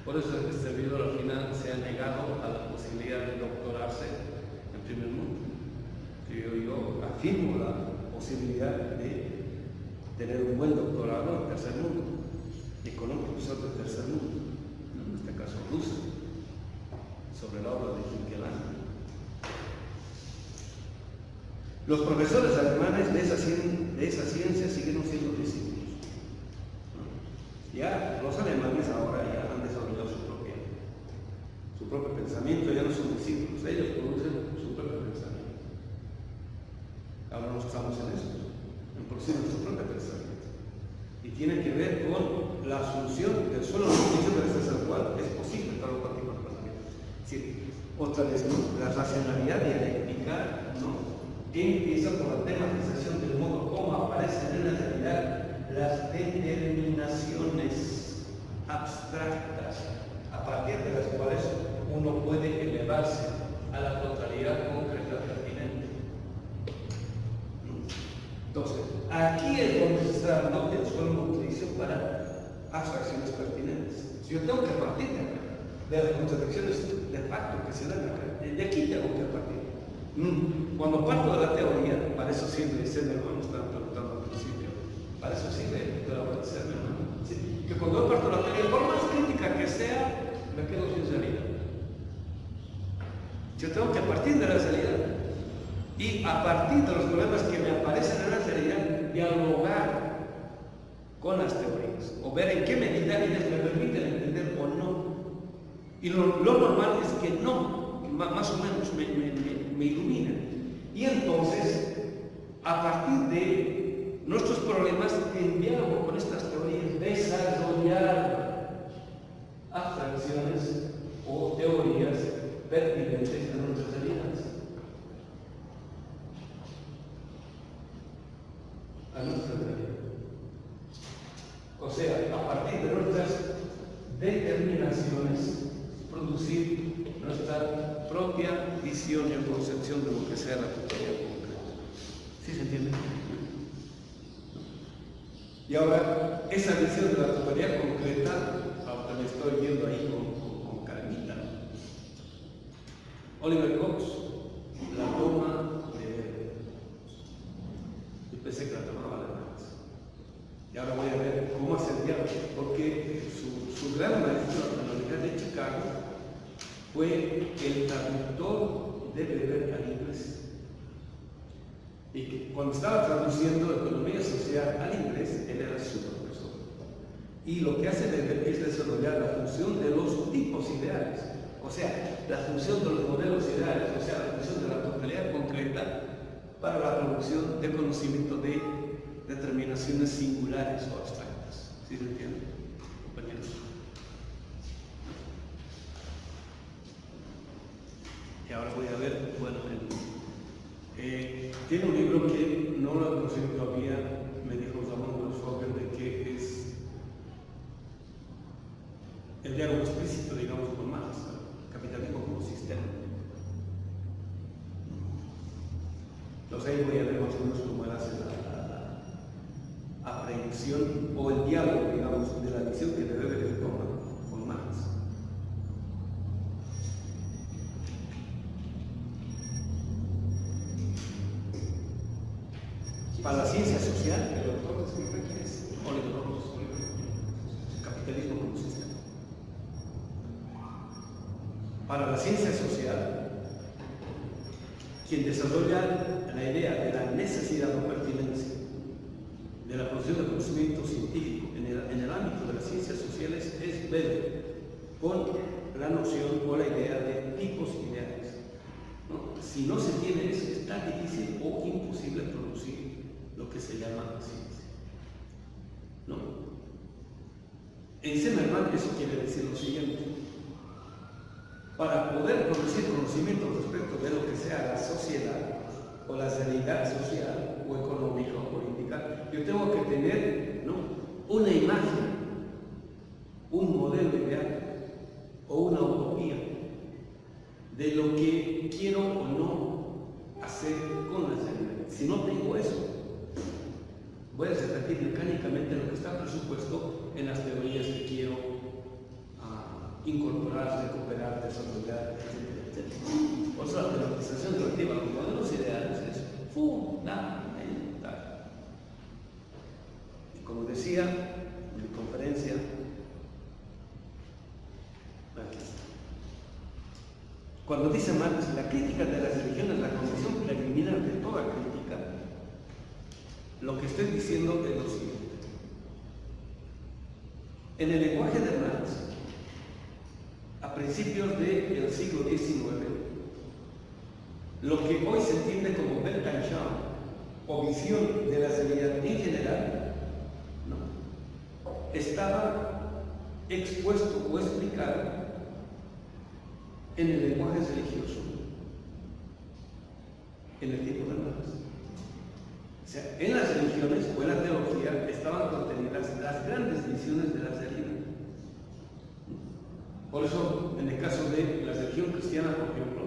Por eso este servidor al final se ha negado a la posibilidad de doctorarse en primer mundo. Yo afirmo la posibilidad de tener un buen doctorado en tercer mundo y con un profesor de tercer mundo, en este caso ruso, sobre la obra de Michelangelo. Los profesores alemanes de esa ciencia siguieron siendo discípulos. Ya los alemanes ahora ya han desarrollado su propio pensamiento, ya no son discípulos, ellos producen su propio pensamiento. Ahora nos estamos en eso, en producir nuestro propio pensamiento. Y tiene que ver con la asunción del solo beneficio gracias al cual es posible tal o cual tipo de pensamiento. Sí, otra vez, ¿no? La racionalidad dialéctica, ¿no? Empieza por la tematización del modo como aparecen en la realidad las determinaciones abstractas a partir de las cuales uno puede elevarse a la totalidad concreta pertinente. Entonces, aquí es donde se está dando el solo utilizo para abstracciones pertinentes. Si yo tengo que partir de las contradicciones de facto que se dan acá, de aquí tengo que partir. Cuando parto de la teoría, para eso sirve ser hermano, estaba preguntando al principio, para eso sirve ser hermano. ¿Sí? Que cuando yo parto de la teoría, por más crítica que sea, me quedo sin salida. Yo tengo que partir de la realidad y a partir de los problemas que me aparecen en la realidad, dialogar con las teorías o ver en qué medida ellas me permiten entender o no. Y lo normal es que no, más o menos me iluminan. Y entonces, a partir de nuestros problemas, en diálogo con estas teorías, desarrollar abstracciones o teorías pertinentes a nuestras realidades. A nuestra realidad. O sea, a partir de nuestras determinaciones, producir nuestra propia visión y concepción de lo que sea la totalidad concreta. ¿Sí se entiende? Y ahora, esa visión de la totalidad concreta, ahora me estoy viendo ahí con Carmita. Oliver Cox la toma de... Yo pensé que la tomaba de más. Y ahora voy a ver cómo hace el diálogo, porque su gran maestro en la Universidad de Chicago fue el traductor de Weber al inglés. Y que cuando estaba traduciendo economía social al inglés, él era su profesor. Y lo que hace Weber es desarrollar la función de los tipos ideales, o sea, la función de los modelos ideales, o sea, la función de la totalidad concreta para la producción de conocimiento de determinaciones singulares o abstractas. ¿Sí se entiende, compañeros? Y ahora voy a ver, bueno, tiene un libro que no lo he conseguido todavía, me dijo Ramón Wolfshofer, de que es el diálogo explícito, digamos, con Marx, capitalismo como sistema. Entonces ahí voy a ver más o menos cómo él hace la aprehensión o el diálogo, digamos, de la visión que debe de tomar con Marx. Para la ciencia social, el autor escribe quién es Oliver Cox, capitalismo como sistema. Para la ciencia social, quien desarrolla la idea de la necesidad o pertinencia de la producción de conocimiento científico en el ámbito de las ciencias sociales es Weber, con la noción o la idea de tipos ideales. ¿No? Si no se tiene eso, es tan difícil o imposible producir lo que se llama ciencia. ¿No? En Zimmermann eso quiere decir lo siguiente: para poder producir conocimiento respecto de lo que sea la sociedad o la realidad social o económica o política, yo tengo que tener, ¿no?, una imagen, un modelo ideal o una utopía de lo que quiero o no hacer con la realidad. Si no tengo eso, voy a repetir mecánicamente lo que está presupuesto en las teorías que quiero incorporar, recuperar, desarrollar, etc. Por eso la teoretización relativa a los modelos ideales es fundamental. Y como decía en mi conferencia, cuando dice Marx, la crítica de las religiones es la condición preliminar de toda crítica, lo que estoy diciendo es lo siguiente. En el lenguaje de Marx a principios del siglo XIX, lo que hoy se entiende como Weltanschauung o visión de la realidad en general, ¿no?, estaba expuesto o explicado en el lenguaje religioso en el tiempo de Marx. O sea, en las religiones o en la teología estaban contenidas las grandes visiones de la realidad. Por eso, en el caso de la religión cristiana, por ejemplo,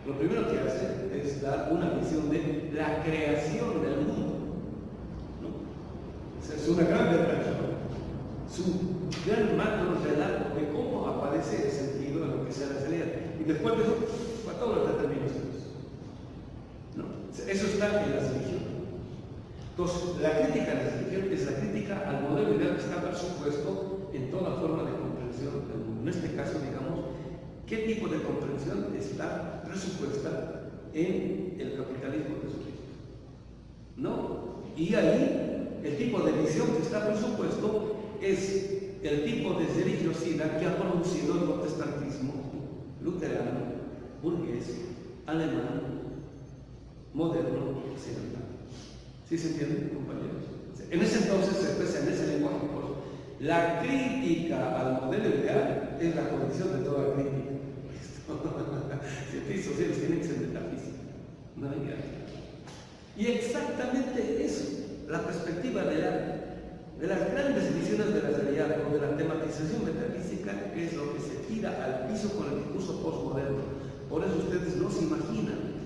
lo primero que hace es dar una visión de la creación del mundo, ¿no? O sea, es una gran verdad, su gran macro relato de cómo aparece el sentido de lo que sea la realidad. Y después de eso, para todos los determinaciones, ¿no? O sea, eso está en la religión. Entonces, la crítica a la religión es la crítica al modelo ideal que está presupuesto en toda forma de comprensión del mundo. En este caso, digamos, ¿qué tipo de comprensión está presupuesta en el capitalismo de Jesucristo? ¿No? Y ahí, el tipo de visión que está presupuesto es el tipo de religiosidad que ha producido el protestantismo luterano, burgués, alemán, moderno, occidental. ¿Sí se entiende, compañeros? En ese entonces se expresa en ese lenguaje. La crítica al modelo ideal es la condición de toda crítica. Científicos sociales tienen que ser metafísica, no hay que. Y exactamente eso, la perspectiva de las grandes visiones de la realidad o de la tematización metafísica, es lo que se tira al piso con el discurso postmoderno. Por eso ustedes no se imaginan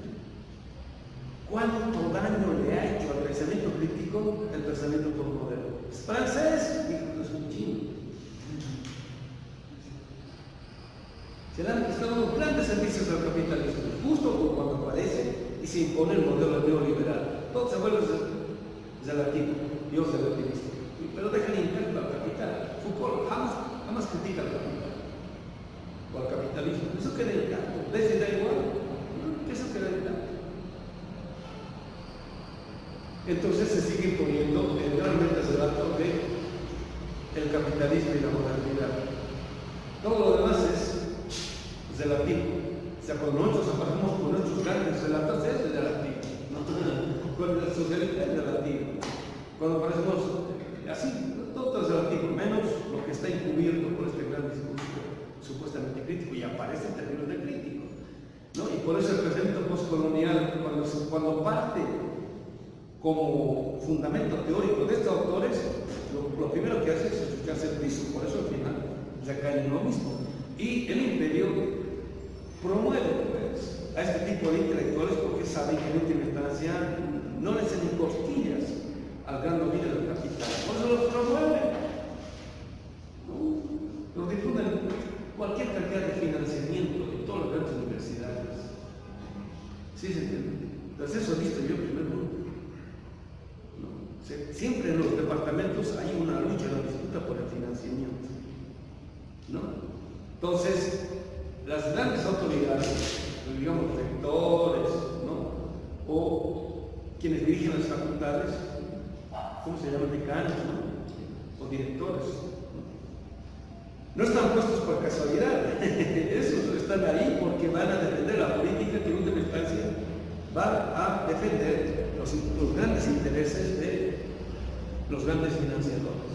cuánto daño le ha hecho al pensamiento crítico el pensamiento postmoderno. Es francés, hijo, es un chino. Se le han prestado grandes servicios al capitalismo, justo cuando aparece y se impone el modelo neoliberal. Todo se vuelve relativo, yo relativista. Pero deja el intento al capital. Foucault jamás critica al capital o al capitalismo. Eso queda en el campo. ¿Les da igual? ¿No? Eso queda en el campo. Entonces se sigue poniendo realmente el relato de el capitalismo y la modernidad. Todo lo demás es relativo. O sea, cuando nosotros aparecemos con nuestros grandes relatos es relativo, ¿no? Con el socialismo es relativo. Cuando aparecemos así, todo es relativo, menos lo que está encubierto por este gran discurso supuestamente crítico, y aparece en términos de crítico, ¿no? Y por eso el pensamiento postcolonial, cuando parte como fundamento teórico de estos autores, lo primero que hace es escucharse el piso. Por eso al final recae en lo mismo. Y el imperio promueve, pues, a este tipo de intelectuales porque saben que en última instancia no les hacen costillas al gran dominio del capital. Por eso los promueven, ¿no? Los difunden cualquier cantidad de financiamiento en todas las grandes universidades. ¿Sí se entiende? Entonces eso he visto yo primero. Siempre en los departamentos hay una lucha, una disputa por el financiamiento, ¿no? Entonces, las grandes autoridades, digamos rectores, ¿no?, o quienes dirigen las facultades, ¿cómo se llaman? Decanos, ¿no?, o directores, no están puestos por casualidad. Esos están ahí porque van a defender la política que en última instancia va a defender los grandes intereses de los grandes financiadores,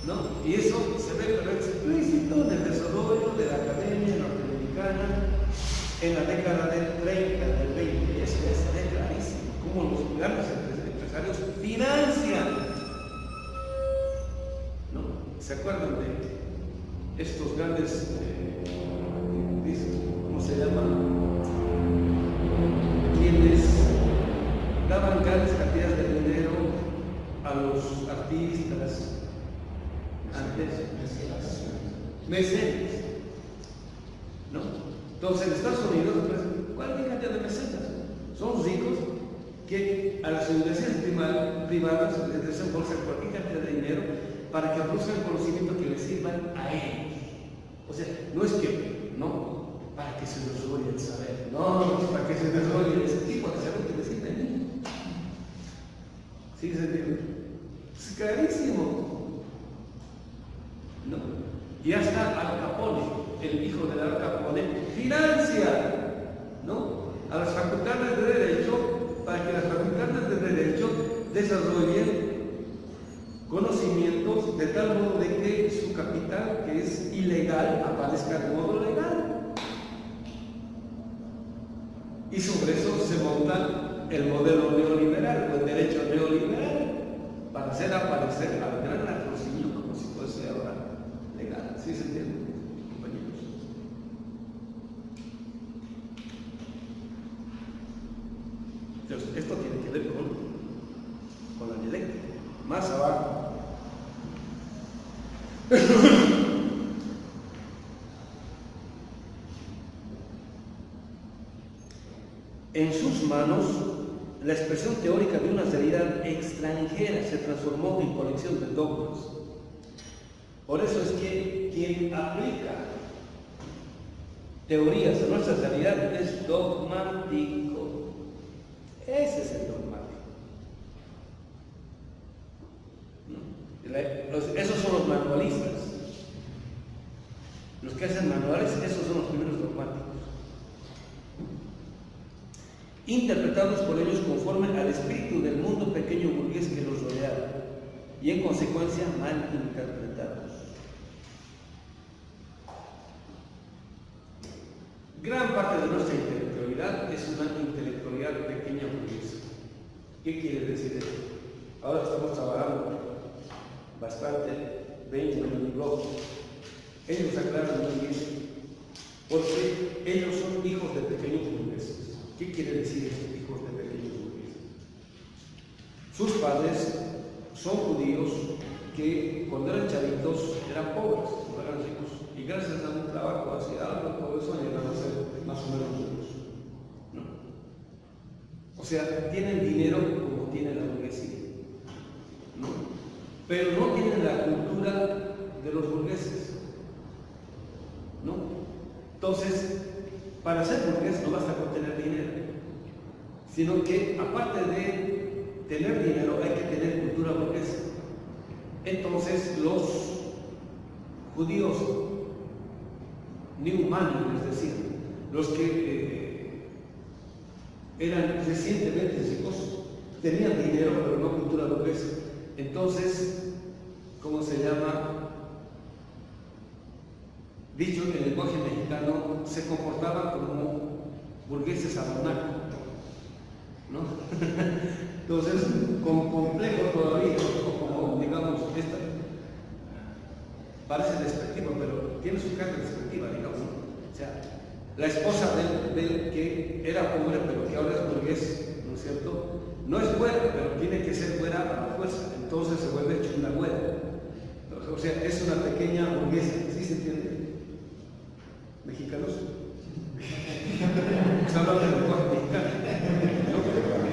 ¿no? Y eso se ve pero explícito en el desarrollo de la academia norteamericana en la década del 30, del 20. Eso es clarísimo, cómo los grandes empresarios financian, ¿no? ¿Se acuerdan de estos grandes, ¿cómo se llaman? Quienes daban grandes cantidades de dinero a los artistas antes, mecenas, ¿no? Entonces en Estados Unidos, pues, cualquier cantidad de mecenas son ricos que a las universidades privadas les desembolsan cualquier cantidad de dinero para que produzcan conocimiento que les sirvan a ellos. O sea, no es que, no, para que se desarrolle el saber, no, es para que se desarrolle ese tipo de saber que les sirve a ellos. ¿Sí se entiende? Es carísimo, ¿no? Y hasta Al Capone, el hijo del arca pone financia, ¿no? A las facultades de derecho, para que las facultades de derecho desarrollen conocimientos de tal modo de que su capital, que es ilegal, aparezca de modo legal. Y sobre eso se monta el modelo neoliberal o el derecho neoliberal para hacer aparecer al gran latrocinio como si fuese ahora legal. ¿Sí se entiende, compañeros? Entonces, esto tiene que ver con la dialéctica. Más abajo. En sus manos, la expresión teórica de una realidad extranjera se transformó en colección de dogmas. Por eso es que quien aplica teorías a nuestra realidad es dogmático. Ese es el dogmático. Esos son los manualistas. Los que hacen manuales, esos son los primeros dogmáticos. Interpretados por ellos conforme al espíritu del mundo pequeño burgués que los rodeaba y en consecuencia mal interpretados. Gran parte de nuestra intelectualidad es una intelectualidad pequeña burguesa. ¿Qué quiere decir esto? Ahora estamos trabajando bastante, 20 en el blog. Ellos aclaran muy bien, porque ellos son hijos de pequeños burgueses. ¿Qué quiere decir estos hijos de pequeños burgueses? Sus padres son judíos que cuando eran chavitos eran pobres, no eran ricos, y gracias a un trabajo hacia algo, todo eso llegan a ser más o menos ricos, ¿no? O sea, tienen dinero como tiene la burguesía, ¿no? Pero no tienen la cultura de los burgueses, ¿no? Entonces, para ser burgués no basta con tener dinero, sino que aparte de tener dinero hay que tener cultura burguesa. Entonces los judíos neumánicos, es decir, los que eran recientemente ricos, tenían dinero pero no cultura burguesa. Entonces, ¿cómo se llama? Dicho en el lenguaje mexicano, se comportaban como burgueses abanacos, ¿no? Entonces, con complejo todavía, como digamos, esta parece despectiva, pero tiene su carga despectiva, digamos, ¿no? O sea, la esposa del que era pobre, pero que ahora es burgués, ¿no es cierto? No es güera, pero tiene que ser güera a la fuerza, entonces se vuelve hecho una güera. O sea, es una pequeña burguesa, ¿sí se entiende? ¿Mexicanos? Está hablando del lenguaje mexicano.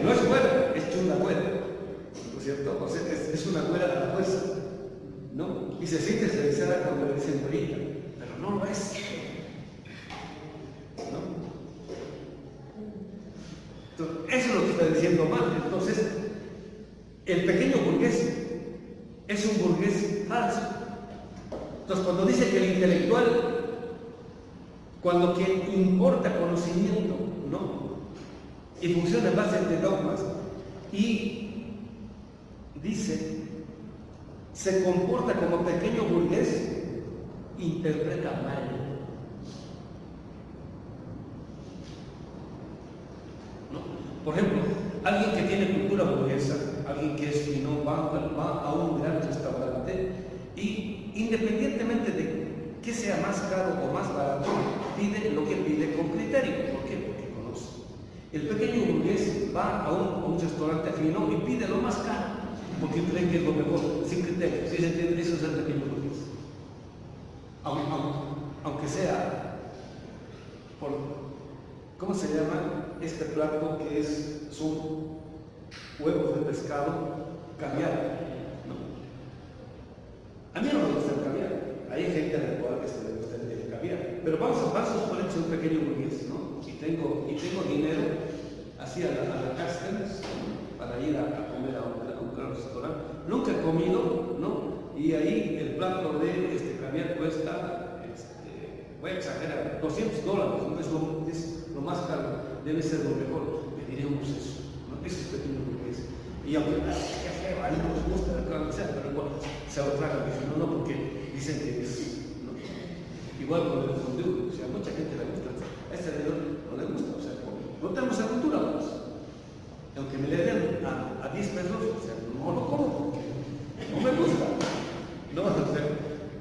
No es güera, es chunda güera, ¿no es cierto? O sea, es una güera a la fuerza, ¿no? Y se siente realizada cuando le dicen güerita, pero no lo es, ¿no? Entonces, eso es lo que está diciendo mal. Entonces, el pequeño burgués es un burgués falso. Entonces, cuando dice que el intelectual, cuando quien importa conocimiento, ¿no? Y funciona en base de dogmas, y dice, se comporta como pequeño burgués, interpreta mal. ¿No? Por ejemplo, alguien que tiene cultura burguesa, alguien que es fino, va a un gran restaurante y independientemente de que sea más caro o más barato, pide lo que pide con criterio. ¿Por qué? Porque conoce. El pequeño burgués va a un restaurante fino y pide lo más caro, porque cree que es lo mejor, sin criterio. ¿Sí se entiende? Eso es el pequeño burgués. Aunque sea por, ¿cómo se llama este plato que son huevos de pescado, caviar? ¿No? A mí no me gusta el caviar. Hay gente en el cual que se le gusta el caviar. Pero vamos a suponer que soy un pequeño burgués, ¿no? Y tengo dinero así a la Cárceles, ¿no? Para ir a comer a un gran restaurante. Nunca he comido, ¿no? Y ahí el plato de caviar cuesta, voy a exagerar, $200, ¿no? Es lo más caro, debe ser lo mejor, pediremos eso, ¿no? Esos pequeños burgueses. Y aunque qué feo, a mí no les gusta la camiseta, pero igual se lo tragan, dicen, no, porque dicen que es, ¿no? Igual con el fondue, o sea, mucha gente le gusta, a este señor no le gusta, o sea, no tenemos esa cultura, pues. Aunque me le den a 10 pesos, o sea, no lo como porque no me gusta, ¿no? O sea,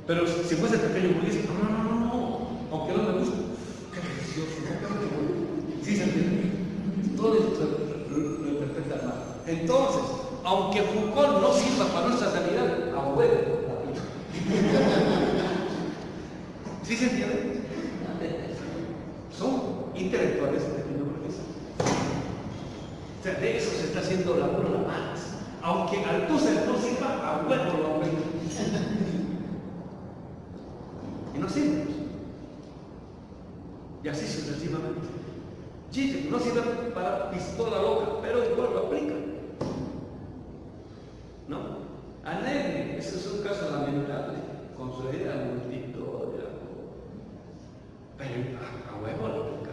pero si fuese pequeño burgués, no, aunque no me gusta, qué delicioso, ¿no? Sí, se entiende. Todo esto lo interpreta mal. Entonces, aunque Foucault no sirva para nuestra sanidad, abuelo, ¿sí se entiende? Son intelectuales de no profesión. O sea, de eso se está haciendo la burla más. Aunque Althusser no sirva, abuelo lo abuelo. Y no sirve. Y así sucesivamente. Zizek no sirve para pistola loca, pero igual lo aplica. ¿No? A Negri, ese es un caso lamentable, con su idea multitoria. Pero a huevo lo aplica.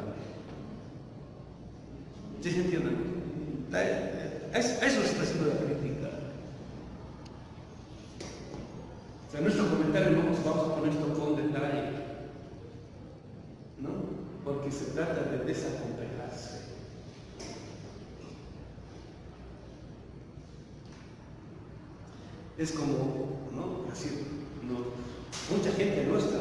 ¿Sí se entiende? Eso está haciendo la crítica. O sea, en nuestro comentario no nos vamos a poner esto con detalle, ¿no? Porque se trata de desacomplejarse. Es como, ¿no? Así, no, mucha gente no está.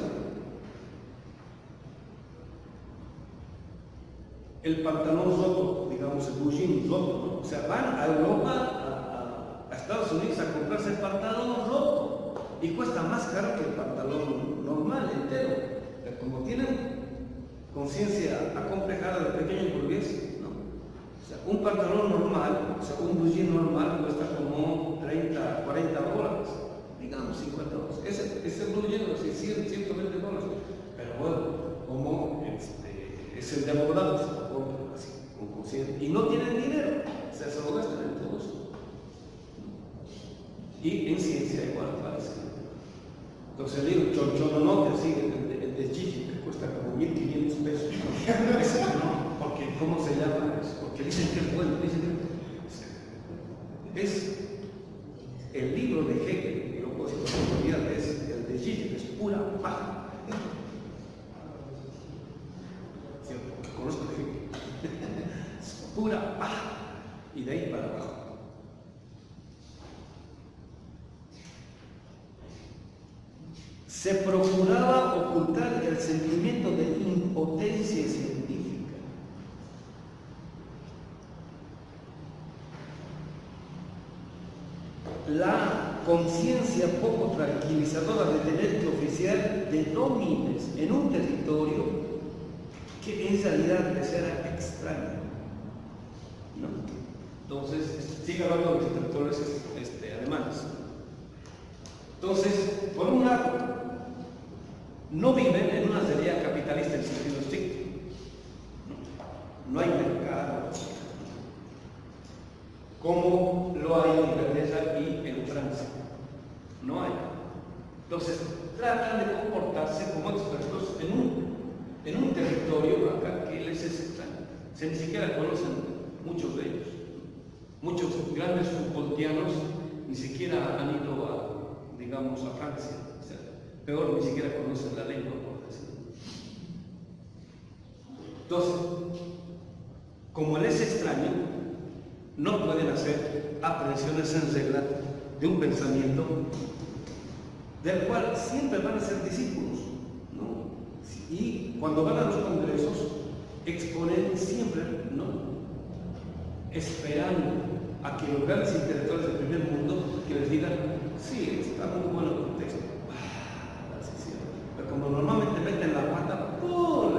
El pantalón roto, digamos, el blue jean roto, ¿no? O sea, van a Europa, a Estados Unidos a comprarse el pantalón roto y cuesta más caro que el pantalón normal, entero. Pero como tienen conciencia acomplejada de pequeño burgués, ¿no? O sea, un pantalón normal, o sea, un blue jean normal cuesta como $30, $40, digamos $50. Ese blue jean no sé, $100, $120. Pero bueno, como es el de abogados, así, con conciencia. Y no tienen dinero, o sea, se lo gastan en todo eso. Y en ciencia igual parece. Entonces digo, chonchononote, así, el de Gigi, que cuesta como $1,500. Ese no, porque ¿cómo se llama eso? Porque dicen que es bueno, dicen que es el libro de Hegel, que lo puedo decir, es el de Gigi, que es pura paja. Conozco de Hegel. Es pura paja. Y de ahí para abajo. Se procuraba ocultar el sentimiento de impotencia científica. La conciencia poco tranquilizadora de tener que oficiar de nómines en un territorio que en realidad les era extraño, ¿no? Entonces, sigue hablando de los territorios alemanes. Entonces, por un lado, no viven en una realidad capitalista en sentido estricto. No hay mercado, como lo hay en Inglaterra y en Francia. No hay. Entonces, tratan de comportarse como expertos en un territorio acá que les es extraño. Ni siquiera conocen muchos de ellos. Muchos grandes Foucaultianos ni siquiera han ido digamos, a Francia. O sea, peor, ni siquiera conocen la lengua, por decirlo. Entonces, como les es extraño, no pueden hacer aprehensiones en regla de un pensamiento del cual siempre van a ser discípulos, ¿no? Y cuando van a los congresos, exponen siempre, ¿no? Esperando a que los grandes intelectuales del primer mundo que les digan, sí, está muy bueno el contexto. Pero como normalmente meten la pata, ¡pum!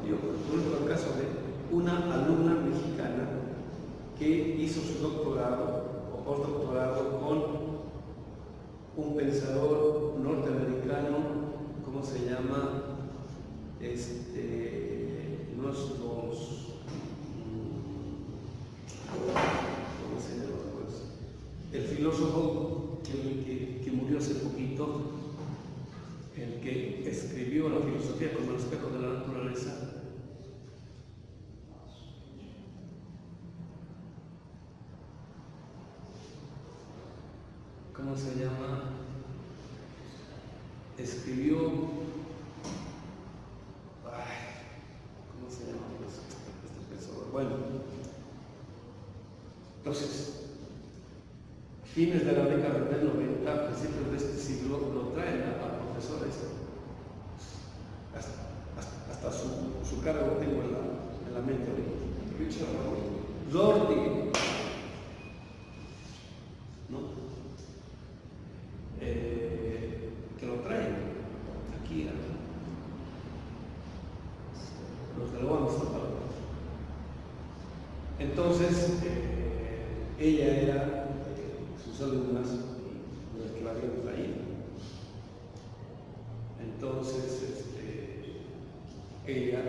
Yo conozco el caso de una alumna mexicana que hizo su doctorado o postdoctorado con un pensador norteamericano, ¿cómo se llama? ¿Cómo se llama? Pues, el filósofo que murió hace poquito, el que escribió la filosofía como el espejo de la naturaleza, ¿cómo se llama? Escribió, ¿cómo se llama este pensador? Bueno, entonces, fines de la década del 90, principios de este siglo, lo traen a profesores. Hasta su cargo lo tengo en la mente ahorita. Richard Rorty, ¿no? Que lo traen aquí los graduamos a Pablo. Entonces, ella era sus alumnas, las que la habían traído. Entonces, ella,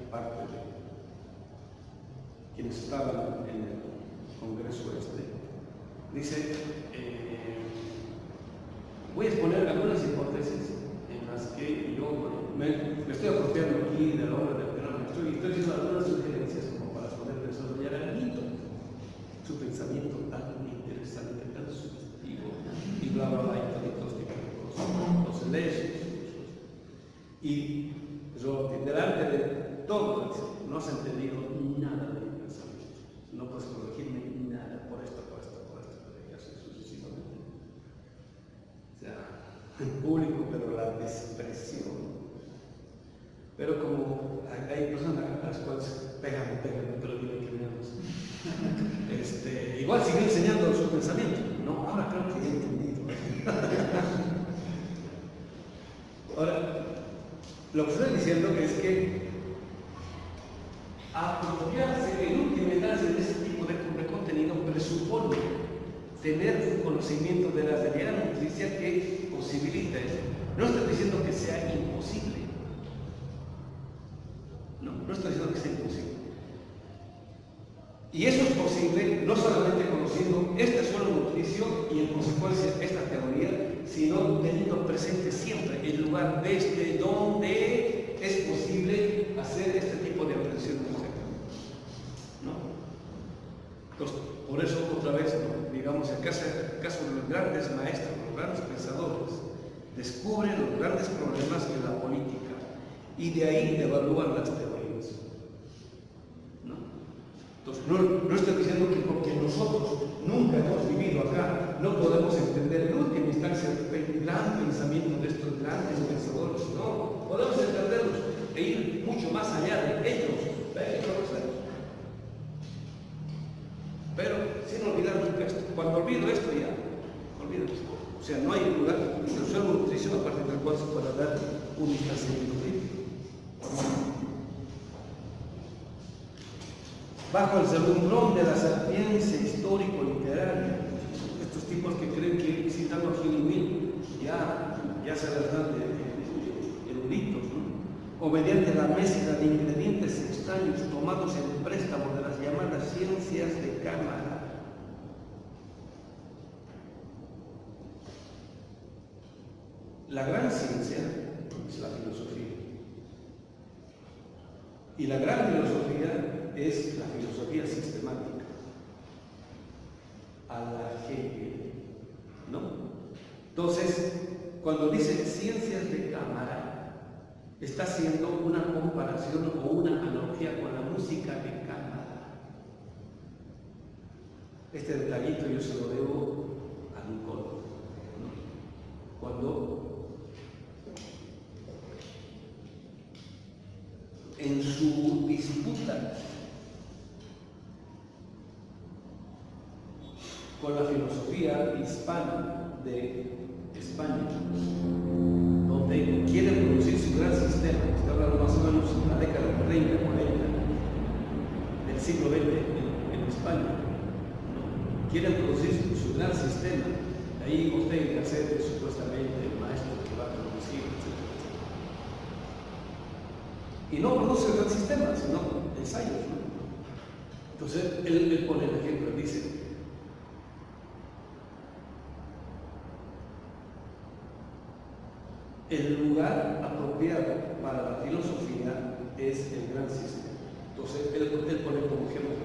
parte de quienes estaban en el Congreso dice, voy a exponer algunas hipótesis en las que yo me estoy apropiando aquí de la obra de Perón, estoy diciendo algunas sugerencias como para poder desarrollar algo, su pensamiento tan interesante, tan sugestivo, y bla bla bla, y todos los tipos de cosas, los lees, y delante de todo, no has entendido nada de mi pensamiento, no puedes corregirme nada por esto, y así sucesivamente. O sea, en público, pero la despreciación. Pero como hay personas a las cuales pégame, pero dime que veamos. Igual sigue enseñando su pensamiento, ¿no? Ahora creo que ya he entendido. Ahora, lo que estoy diciendo es que apropiarse en última instancia de ese tipo de contenido presupone tener un conocimiento de la realidad noticia que posibilita eso. No estoy diciendo que sea imposible. No estoy diciendo que sea imposible. Y eso es posible no solamente conociendo este suelo nutricio y en consecuencia esta teoría, sino teniendo presente siempre el lugar desde donde es posible hacer este tipo de aprehensión del objeto. ¿No? Entonces, por eso otra vez, ¿no? Digamos, el caso de los grandes maestros, los grandes pensadores, descubren los grandes problemas de la política y de ahí evalúan las teorías. Entonces, no estoy diciendo que porque nosotros nunca hemos vivido acá, no podemos entender en última instancia el gran pensamiento de estos grandes pensadores. No, podemos entenderlos e ir mucho más allá de ellos, pero sin olvidar nunca esto. Cuando olvido esto, ya, olvido esto. O sea, no hay lugar, no es una nutrición a partir del cual se pueda dar un distanciamiento crítico. Bajo el semblón de la sapiencia histórico-literaria, estos tipos que creen que citando a Gilwin ya se les dan de eruditos, ¿no? O mediante la mezcla de ingredientes extraños tomados en préstamo de las llamadas ciencias de cámara. La gran ciencia es la filosofía. Y la gran filosofía es la filosofía sistemática, a la Hegel, ¿no? Entonces, cuando dice ciencias de cámara, está haciendo una comparación o una analogía con la música de cámara. Este detallito yo se lo debo a Nicole, ¿no? Cuando en su disputa con la filosofía hispana de España, donde quieren producir su gran sistema, está hablando más o menos en la década de 30, 40 del siglo XX en España, ¿no? Quieren producir su gran sistema, ahí usted que hacer supuestamente el maestro que va a producir, etc. Y no produce gran sistema, sino ensayos, ¿no? Entonces él pone el ejemplo, dice: el lugar apropiado apropiado para la filosofía es el gran sistema. Entonces, él pone como ejemplo.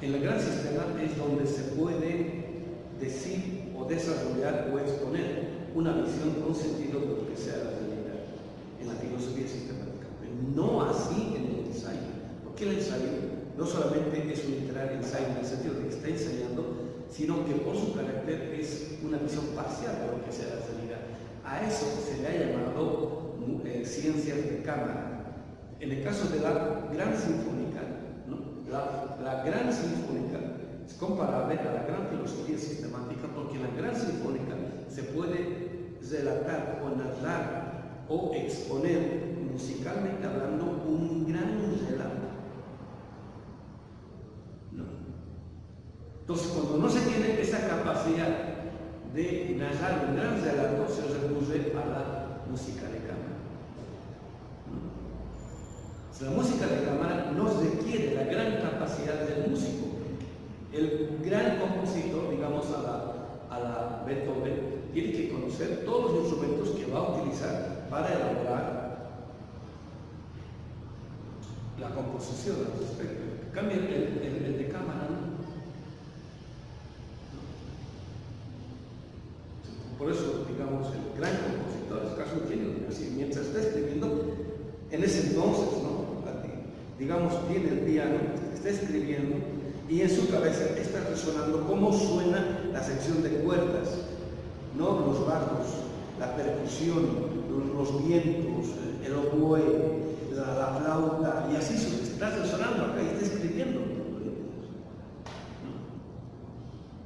En el gran sistema es donde se puede decir o desarrollar o exponer una visión con sentido de lo que sea la realidad en la filosofía sistemática. Pero no así en el ensayo, porque el ensayo no solamente es un literario ensayo en el sentido de que está ensayando, sino que por su carácter es una visión parcial de lo que sea la realidad. A eso se le ha llamado ciencias de cámara. En el caso de la gran sinfónica, ¿no? la gran sinfónica es comparable a la gran filosofía sistemática, porque en la gran sinfónica se puede relatar o narrar o exponer musicalmente hablando un gran relato. ¿No? Entonces, cuando no se tiene esa capacidad de narrar un gran relato, se recurre a la música de cámara. ¿No? La música de cámara no requiere la gran capacidad del músico. El gran compositor, digamos a la Beethoven, tiene que conocer todos los instrumentos que va a utilizar para elaborar la composición al respecto. Cambia el de cámara, ¿no? Por eso, digamos, el gran compositor, en este caso, tiene, así, mientras está escribiendo, en ese entonces, ¿no? Digamos, tiene el piano, está escribiendo, y en su cabeza está resonando cómo suena la sección de cuerdas, ¿no? Los bajos, la percusión, los vientos, el oboe, la flauta, y así está resonando acá y está escribiendo.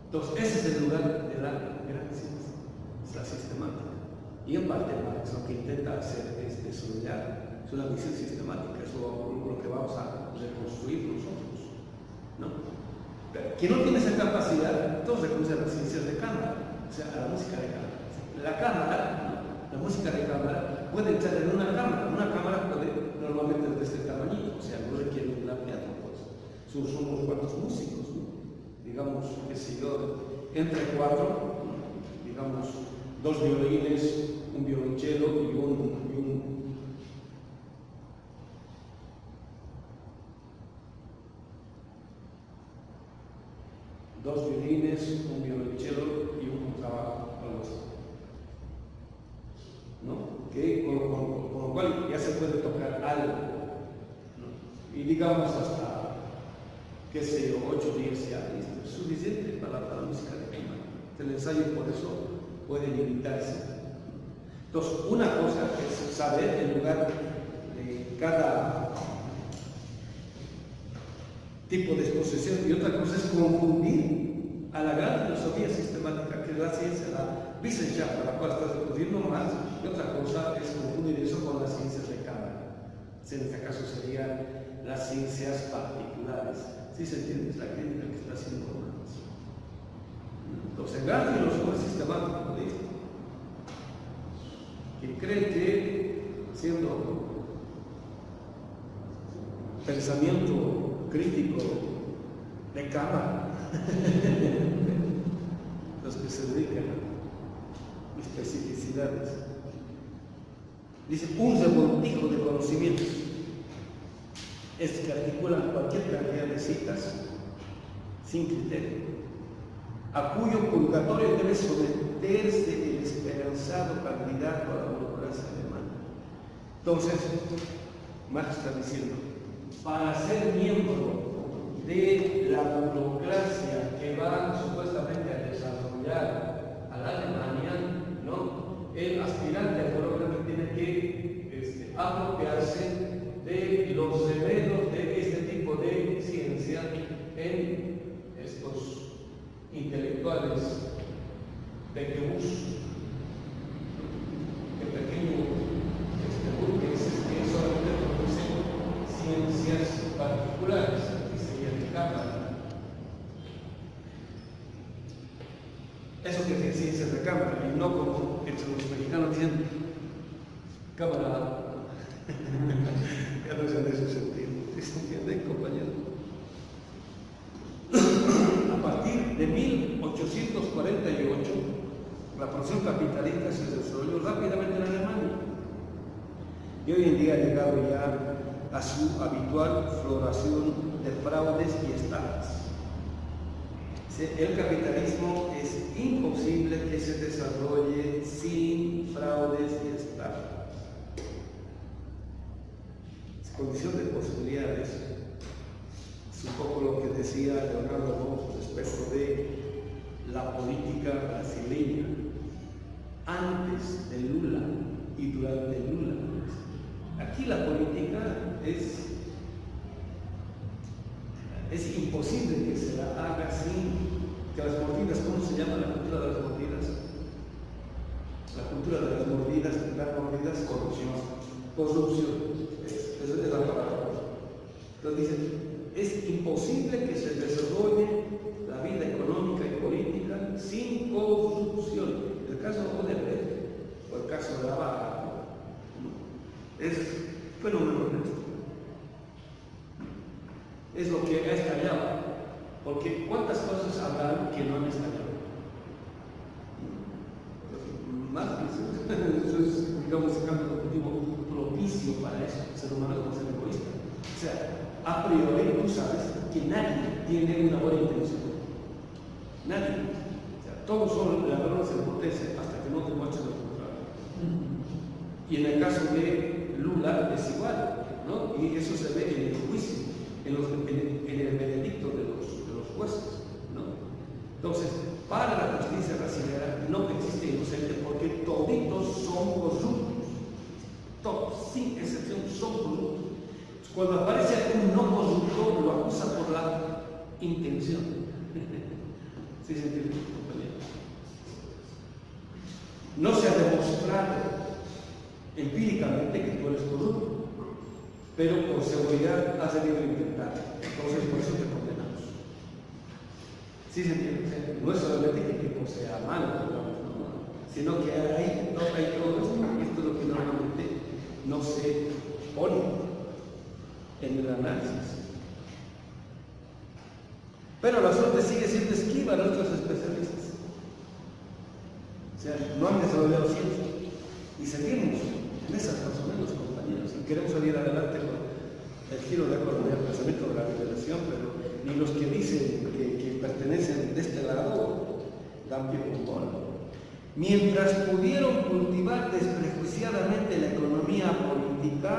Entonces, ese es el lugar de la gran ciencia, es la sistemática. Y en parte Marx lo que intenta hacer es desarrollar, es una visión sistemática, es lo que vamos a reconstruir nosotros, ¿no? Pero quien no tiene esa capacidad, entonces recurre a las ciencias de cámara, o sea, a la música de cámara. La cámara, ¿no? La música de cámara puede entrar en una cámara puede normalmente de este tamañito, o sea, no requiere un gran piano, pues. Son unos cuantos músicos, ¿no? Digamos, qué sé yo, entre 4, digamos, 2 violines, un violonchelo y un 2 violines, un violonchelo y un contrabajo, algo así, ¿no? Que, con lo cual ya se puede tocar algo, ¿no? Y digamos hasta, qué sé yo, 8 días ya es suficiente para la música de cámara. El ensayo por eso puede limitarse. Entonces, una cosa es saber el lugar de cada tipo de exposición, y otra cosa es confundir a la gran filosofía sistemática que es la ciencia, la Wissenschaft, a la cual estás recurriendo más, y otra cosa es confundir eso con las ciencias de cámara. En este caso serían las ciencias particulares. ¿Sí se entiende? Es la crítica que está haciendo Marx. Entonces, el gran filósofo sistemático de esto, que cree que siendo pensamiento crítico de cámara, los que se dedican a especificidades, dice, un revoltijo de conocimientos es que articulan cualquier cantidad de citas sin criterio, a cuyo purgatorio debe someterse el esperanzado candidato a la burocracia alemana. Entonces, Marx está diciendo, para ser miembro de la burocracia que va supuestamente a desarrollar a la Alemania, ¿no? El aspirante al burócrata tiene que apropiarse de los remedos de este tipo de ciencia en estos intelectuales pequeños, de pequeño burgueses que solamente producen ciencias particulares, que sería de cámara. Eso que es ciencias de cámara, y no como entre los mexicanos dicen cámara. Ya no es en ese sentido. ¿Se entiende, compañero? A partir de 1848, la producción capitalista se desarrolló rápidamente en Alemania. y hoy en día ha llegado ya a su habitual floración de fraudes y estafas. El capitalismo es imposible que se desarrolle sin fraudes y estafas. Condición de posibilidades es un poco lo que decía Leonardo Bosch respecto de la política brasileña antes de Lula y durante Lula. Aquí la política es imposible que se la haga sin que las mordidas, ¿cómo se llama la cultura de las mordidas? La cultura de las mordidas, corrupción. Esa es la palabra. Entonces dicen, es imposible que se desarrolle la vida económica y política sin corrupción. El caso de Odebrecht o el caso de la Vaga es fenómeno de esto. Es lo que ha estallado. Porque ¿cuántas cosas habrán que no han estallado? Más que eso es, digamos, el campo objetivo propicio para eso. El ser humano es ser egoísta. O sea, a priori tú sabes que nadie tiene una buena intención. Nadie. O sea, todos son ladrones en potencia hasta que no demuestren lo contrario. Y en el caso de Lula es igual, ¿no? Y eso se ve en el juicio, en el veredicto de los jueces, ¿no? Entonces, para la justicia brasileña no existe inocente porque toditos son corruptos. Todos, sin excepción, son corruptos. Cuando aparece un no corrupto, lo acusa por la intención. ¿Sí se entiende, compañeros? No se ha demostrado empíricamente que tú eres corrupto, pero por seguridad has debido intentar. Entonces, por eso te condenamos. ¿Sí se entiende? No es solamente que el tipo sea malo, sino que hay todo esto, y esto es lo que normalmente no se pone en el análisis. Pero la suerte sigue siendo esquiva a nuestros especialistas. O sea, no han desarrollado ciencia. Y seguimos en esas más o menos, compañeros. Y queremos salir adelante con el giro de economía, el pensamiento de la liberación, pero ni los que dicen que pertenecen de este lado dan pie con bola. Mientras pudieron cultivar desprejuiciadamente la economía política,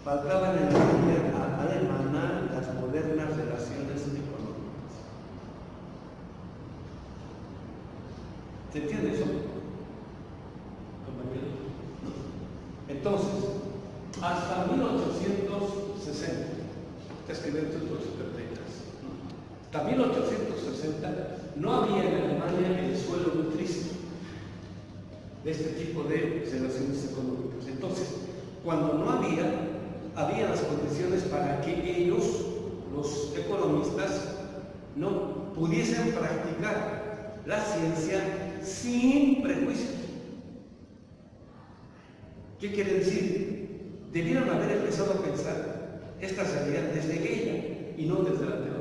faltaban en la vida alemana las modernas relaciones económicas. ¿Se entiende eso, compañeros? Entonces, hasta 1860, está escribiendo por supertecas, hasta 1860 no había en Alemania el suelo nutricio de este tipo de relaciones económicas. Entonces, cuando no había las condiciones para que ellos, los economistas, no pudiesen practicar la ciencia sin prejuicios. ¿Qué quiere decir? Debieron haber empezado a pensar esta realidad desde ella y no desde la teoría.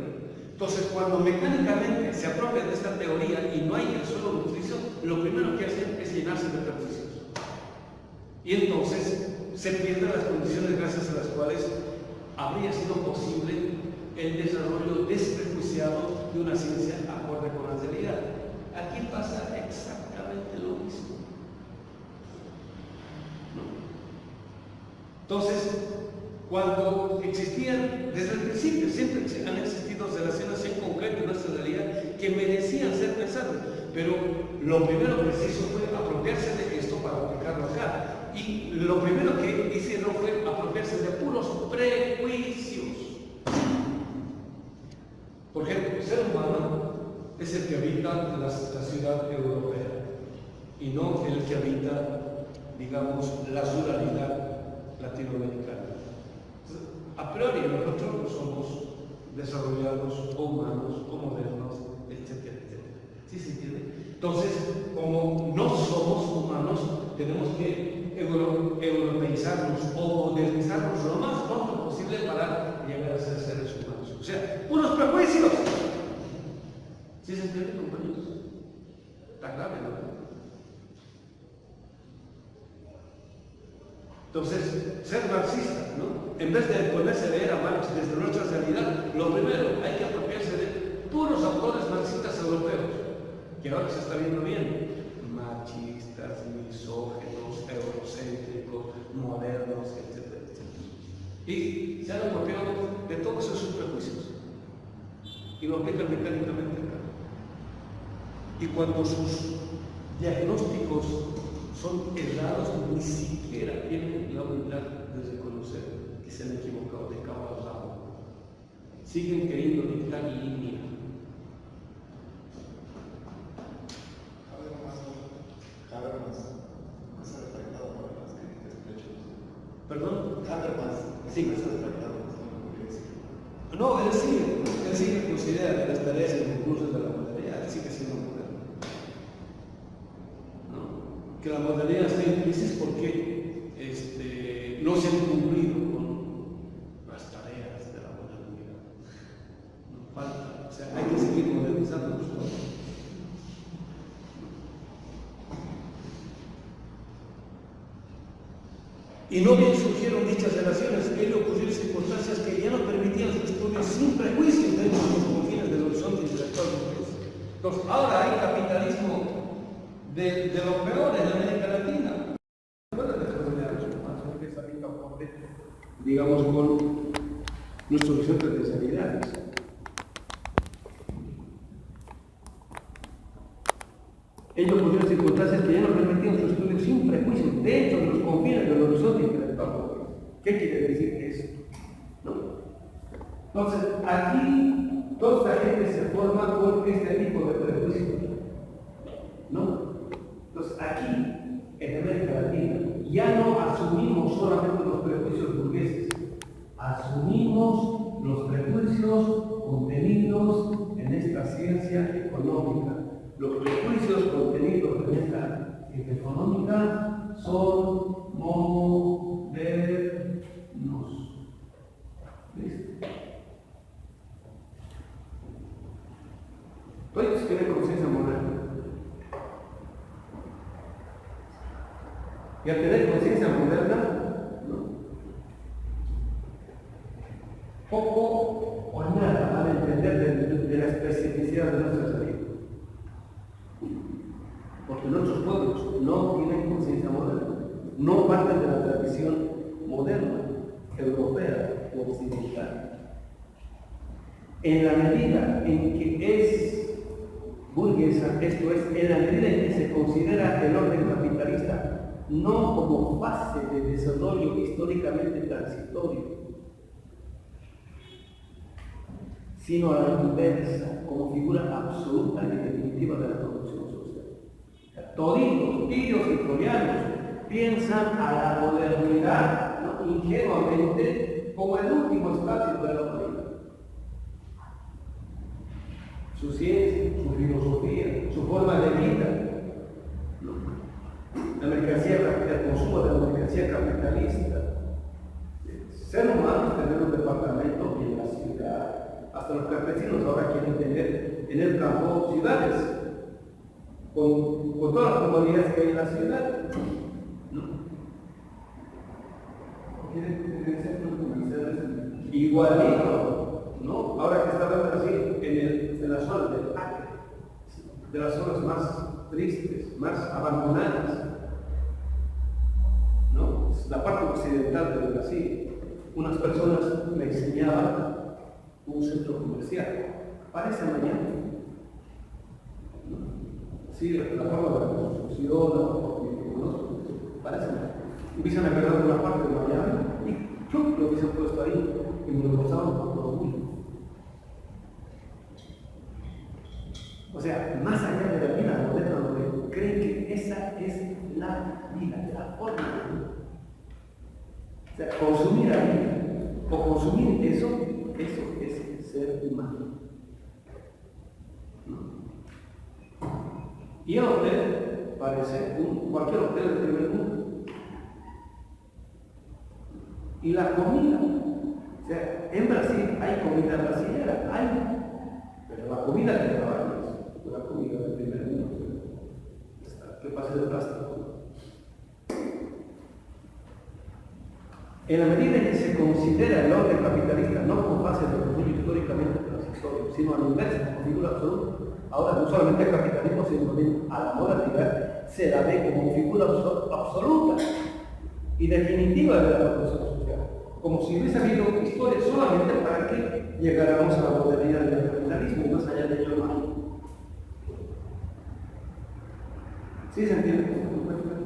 Entonces, cuando mecánicamente se apropian de esta teoría y no hay el suelo nutricio, lo primero que hacen es llenarse de prejuicios. Y entonces se pierden las condiciones gracias a las cuales habría sido posible el desarrollo desprejuiciado de una ciencia acorde con la realidad. Aquí pasa exactamente lo mismo. ¿No? Entonces, cuando existían, desde el principio, siempre han existido relaciones en concreto en nuestra realidad que merecían ser pensadas, pero lo primero preciso fue apropiarse de esto para aplicarlo acá. Y lo primero que hicieron fue apropiarse de puros prejuicios. Por ejemplo, el ser humano es el que habita la ciudad europea y no el que habita, digamos, la ruralidad latinoamericana. Entonces, a priori nosotros somos desarrollados o humanos o modernos, etcétera, etcétera. ¿Sí se entiende? Entonces, como no somos humanos, tenemos que europeizarnos o modernizarnos lo más pronto posible para llegar a ser seres humanos. O sea, puros prejuicios. ¿Sí se entiende, compañeros? Está grave, ¿no? Entonces, ser marxista, ¿no? En vez de ponerse a leer a Marx desde nuestra realidad, lo primero, hay que apropiarse de puros autores marxistas europeos, que ahora se está viendo bien. Machistas, misóginos, eurocéntricos, modernos, etcétera, etcétera. Y se han apropiado de todos esos prejuicios y lo aplican mecánicamente acá. Y cuando sus diagnósticos son errados, ni siquiera tienen la humildad de reconocer que se han equivocado de cabo a rabo. Siguen queriendo dictar línea. ¿Perdón? Sí. No, él sí considera que las tareas y concursos de la modernidad, él sigue siendo moderno. ¿No? Que la modernidad está en crisis porque no se han cumplido con las tareas de la modernidad. No falta, o sea, hay que seguir modernizando los cosas. Y no bien surgieron dichas relaciones, ello ocurrió circunstancias que ya no permitían su estudio sin prejuicios dentro de los confines del horizonte intelectual burgués. Entonces, ahora hay capitalismo de lo peor en América Latina. Digamos, con nuestro horizonte de realidades. Ello ocurrió circunstancias que ya no permitían su estudio sin prejuicios dentro de los confines del horizonte intelectual. ¿Qué quiere decir eso? ¿No? Entonces, aquí toda esta gente se forma con este tipo de prejuicios. ¿No? Entonces, aquí, en América Latina, ya no asumimos solamente los prejuicios burgueses, asumimos los prejuicios contenidos en esta ciencia económica. Los prejuicios contenidos en esta ciencia económica son modernos. ¿Listo? Todos tienen conciencia moderna. Y al tener conciencia moderna, ¿no? Poco o nada van a entender de la especificidad de nuestra vida. Porque nuestros pueblos no tienen conciencia moderna, no parten de la tradición moderna, europea o occidental. En la medida en que es burguesa, esto es, en la medida en que se considera el orden capitalista no como fase de desarrollo históricamente transitorio, sino a la inversa, como figura absoluta y definitiva de la producción social. Toditos, tiros y troyanos piensan a la modernidad, ¿no?, ingenuamente como el último estadio de la humanidad. Su ciencia, su filosofía, su forma de vida, ¿no?, la mercancía, el consumo de la mercancía capitalista. Ser humano es tener un departamento en la ciudad. Hasta los campesinos ahora quieren tener en el campo ciudades, con todas las comodidades que hay en la ciudad. ¿No? Quieren tener centros comerciales igualito, ¿no? Ahora que está hablando así, en la zona del Acre, de las zonas más tristes, más abandonadas, ¿no? La parte occidental de Brasil, unas personas me enseñaban un centro comercial. Parece mañana. ¿No? Sí, la forma de la construcción, parece mañana. Empiezan a agarrar una parte de Miami y ¡chum!, lo hubiesen puesto ahí y me lo pasaban por todo el mundo. O sea, más allá de la vida moderna, donde creen que esa es la vida, la forma de vida. O sea, consumir la vida o consumir eso es ser humano. ¿No? Y el hotel parece cualquier hotel del primer mundo. Y la comida, o sea, en Brasil hay comida brasileña, pero la comida de caballos, la comida del primer mundo, que pasa de plástico. En la medida en que se considera el orden capitalista no como base de desarrollo históricamente transitorio, sino a la inversa, como figura absoluta, ahora no solamente el capitalismo, sino también a la moralidad, se la ve como figura absoluta y definitiva de la revolución social. Como si hubiese habido historia solamente para que llegáramos a la modernidad del capitalismo, y más allá de ello no hay. ¿Sí se entiende?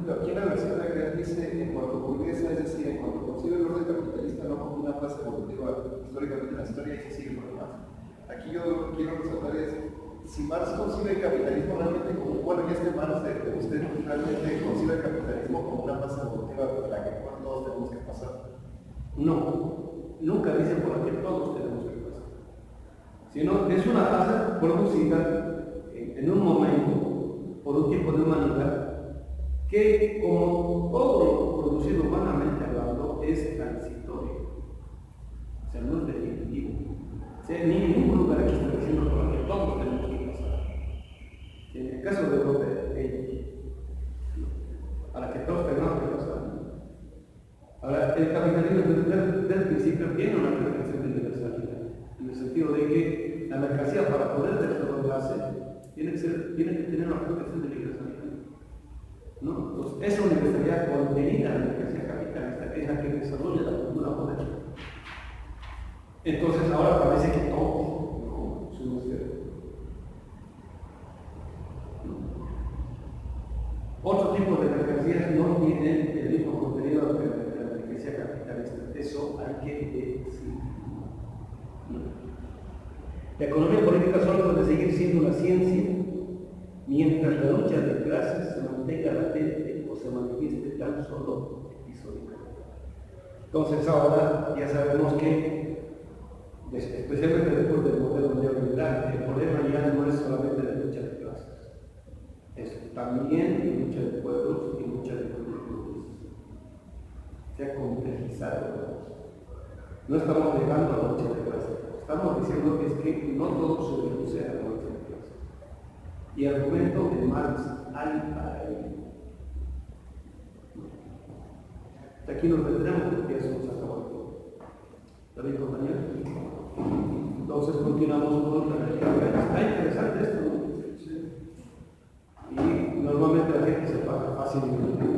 Aquí en la versión de Grant dice, en cuanto a burguesa, es decir, en cuanto concibe el orden capitalista no como una fase evolutiva históricamente en la historia, y se sigue por demás. Aquí yo quiero resaltar es, si Marx concibe el capitalismo realmente como, bueno, ya es que Marx de usted realmente concibe el capitalismo como una fase evolutiva por la que todos tenemos que pasar. No, nunca dice por la que todos tenemos que pasar. Sino es una fase producida en un momento, por un tipo de humanidad, que como todo lo producido humanamente hablando es transitorio, o sea, no es definitivo. O sea, en ningún lugar aquí está diciendo por que todos tenemos que pasar. En el caso de Europa, a la que todos tenemos que pasar. Ahora, el capitalismo desde el principio tiene una pretensión de universalidad, en el sentido de que la mercancía para poder desarrollarse tiene que tener una pretensión de universalidad. ¿No? Entonces, esa universalidad contenida en la mercancía capitalista es la que desarrolla la cultura moderna. Entonces, ahora parece que todos no somos ciertos. Otro tipo de mercancías no tienen el mismo contenido que la mercancía capitalista. Eso hay que decir. La economía política solo puede seguir siendo una ciencia mientras la lucha de clases se mantenga latente o se manifieste tan solo episódicamente. Entonces ahora ya sabemos que, especialmente después del modelo neoliberal, el problema ya no es solamente la lucha de clases, es también lucha de pueblos y lucha de culturas. Se ha complejizado. No estamos negando a la lucha de clases, estamos diciendo que es que no todo se reduce a la lucha de clases. Y argumento de Marx hay para ello. Aquí nos vendremos porque ya se nos acabó el tiempo. ¿Está bien, compañeros? Entonces continuamos con la lectura. Está interesante esto, ¿no? Sí. Y normalmente la gente se pasa fácilmente.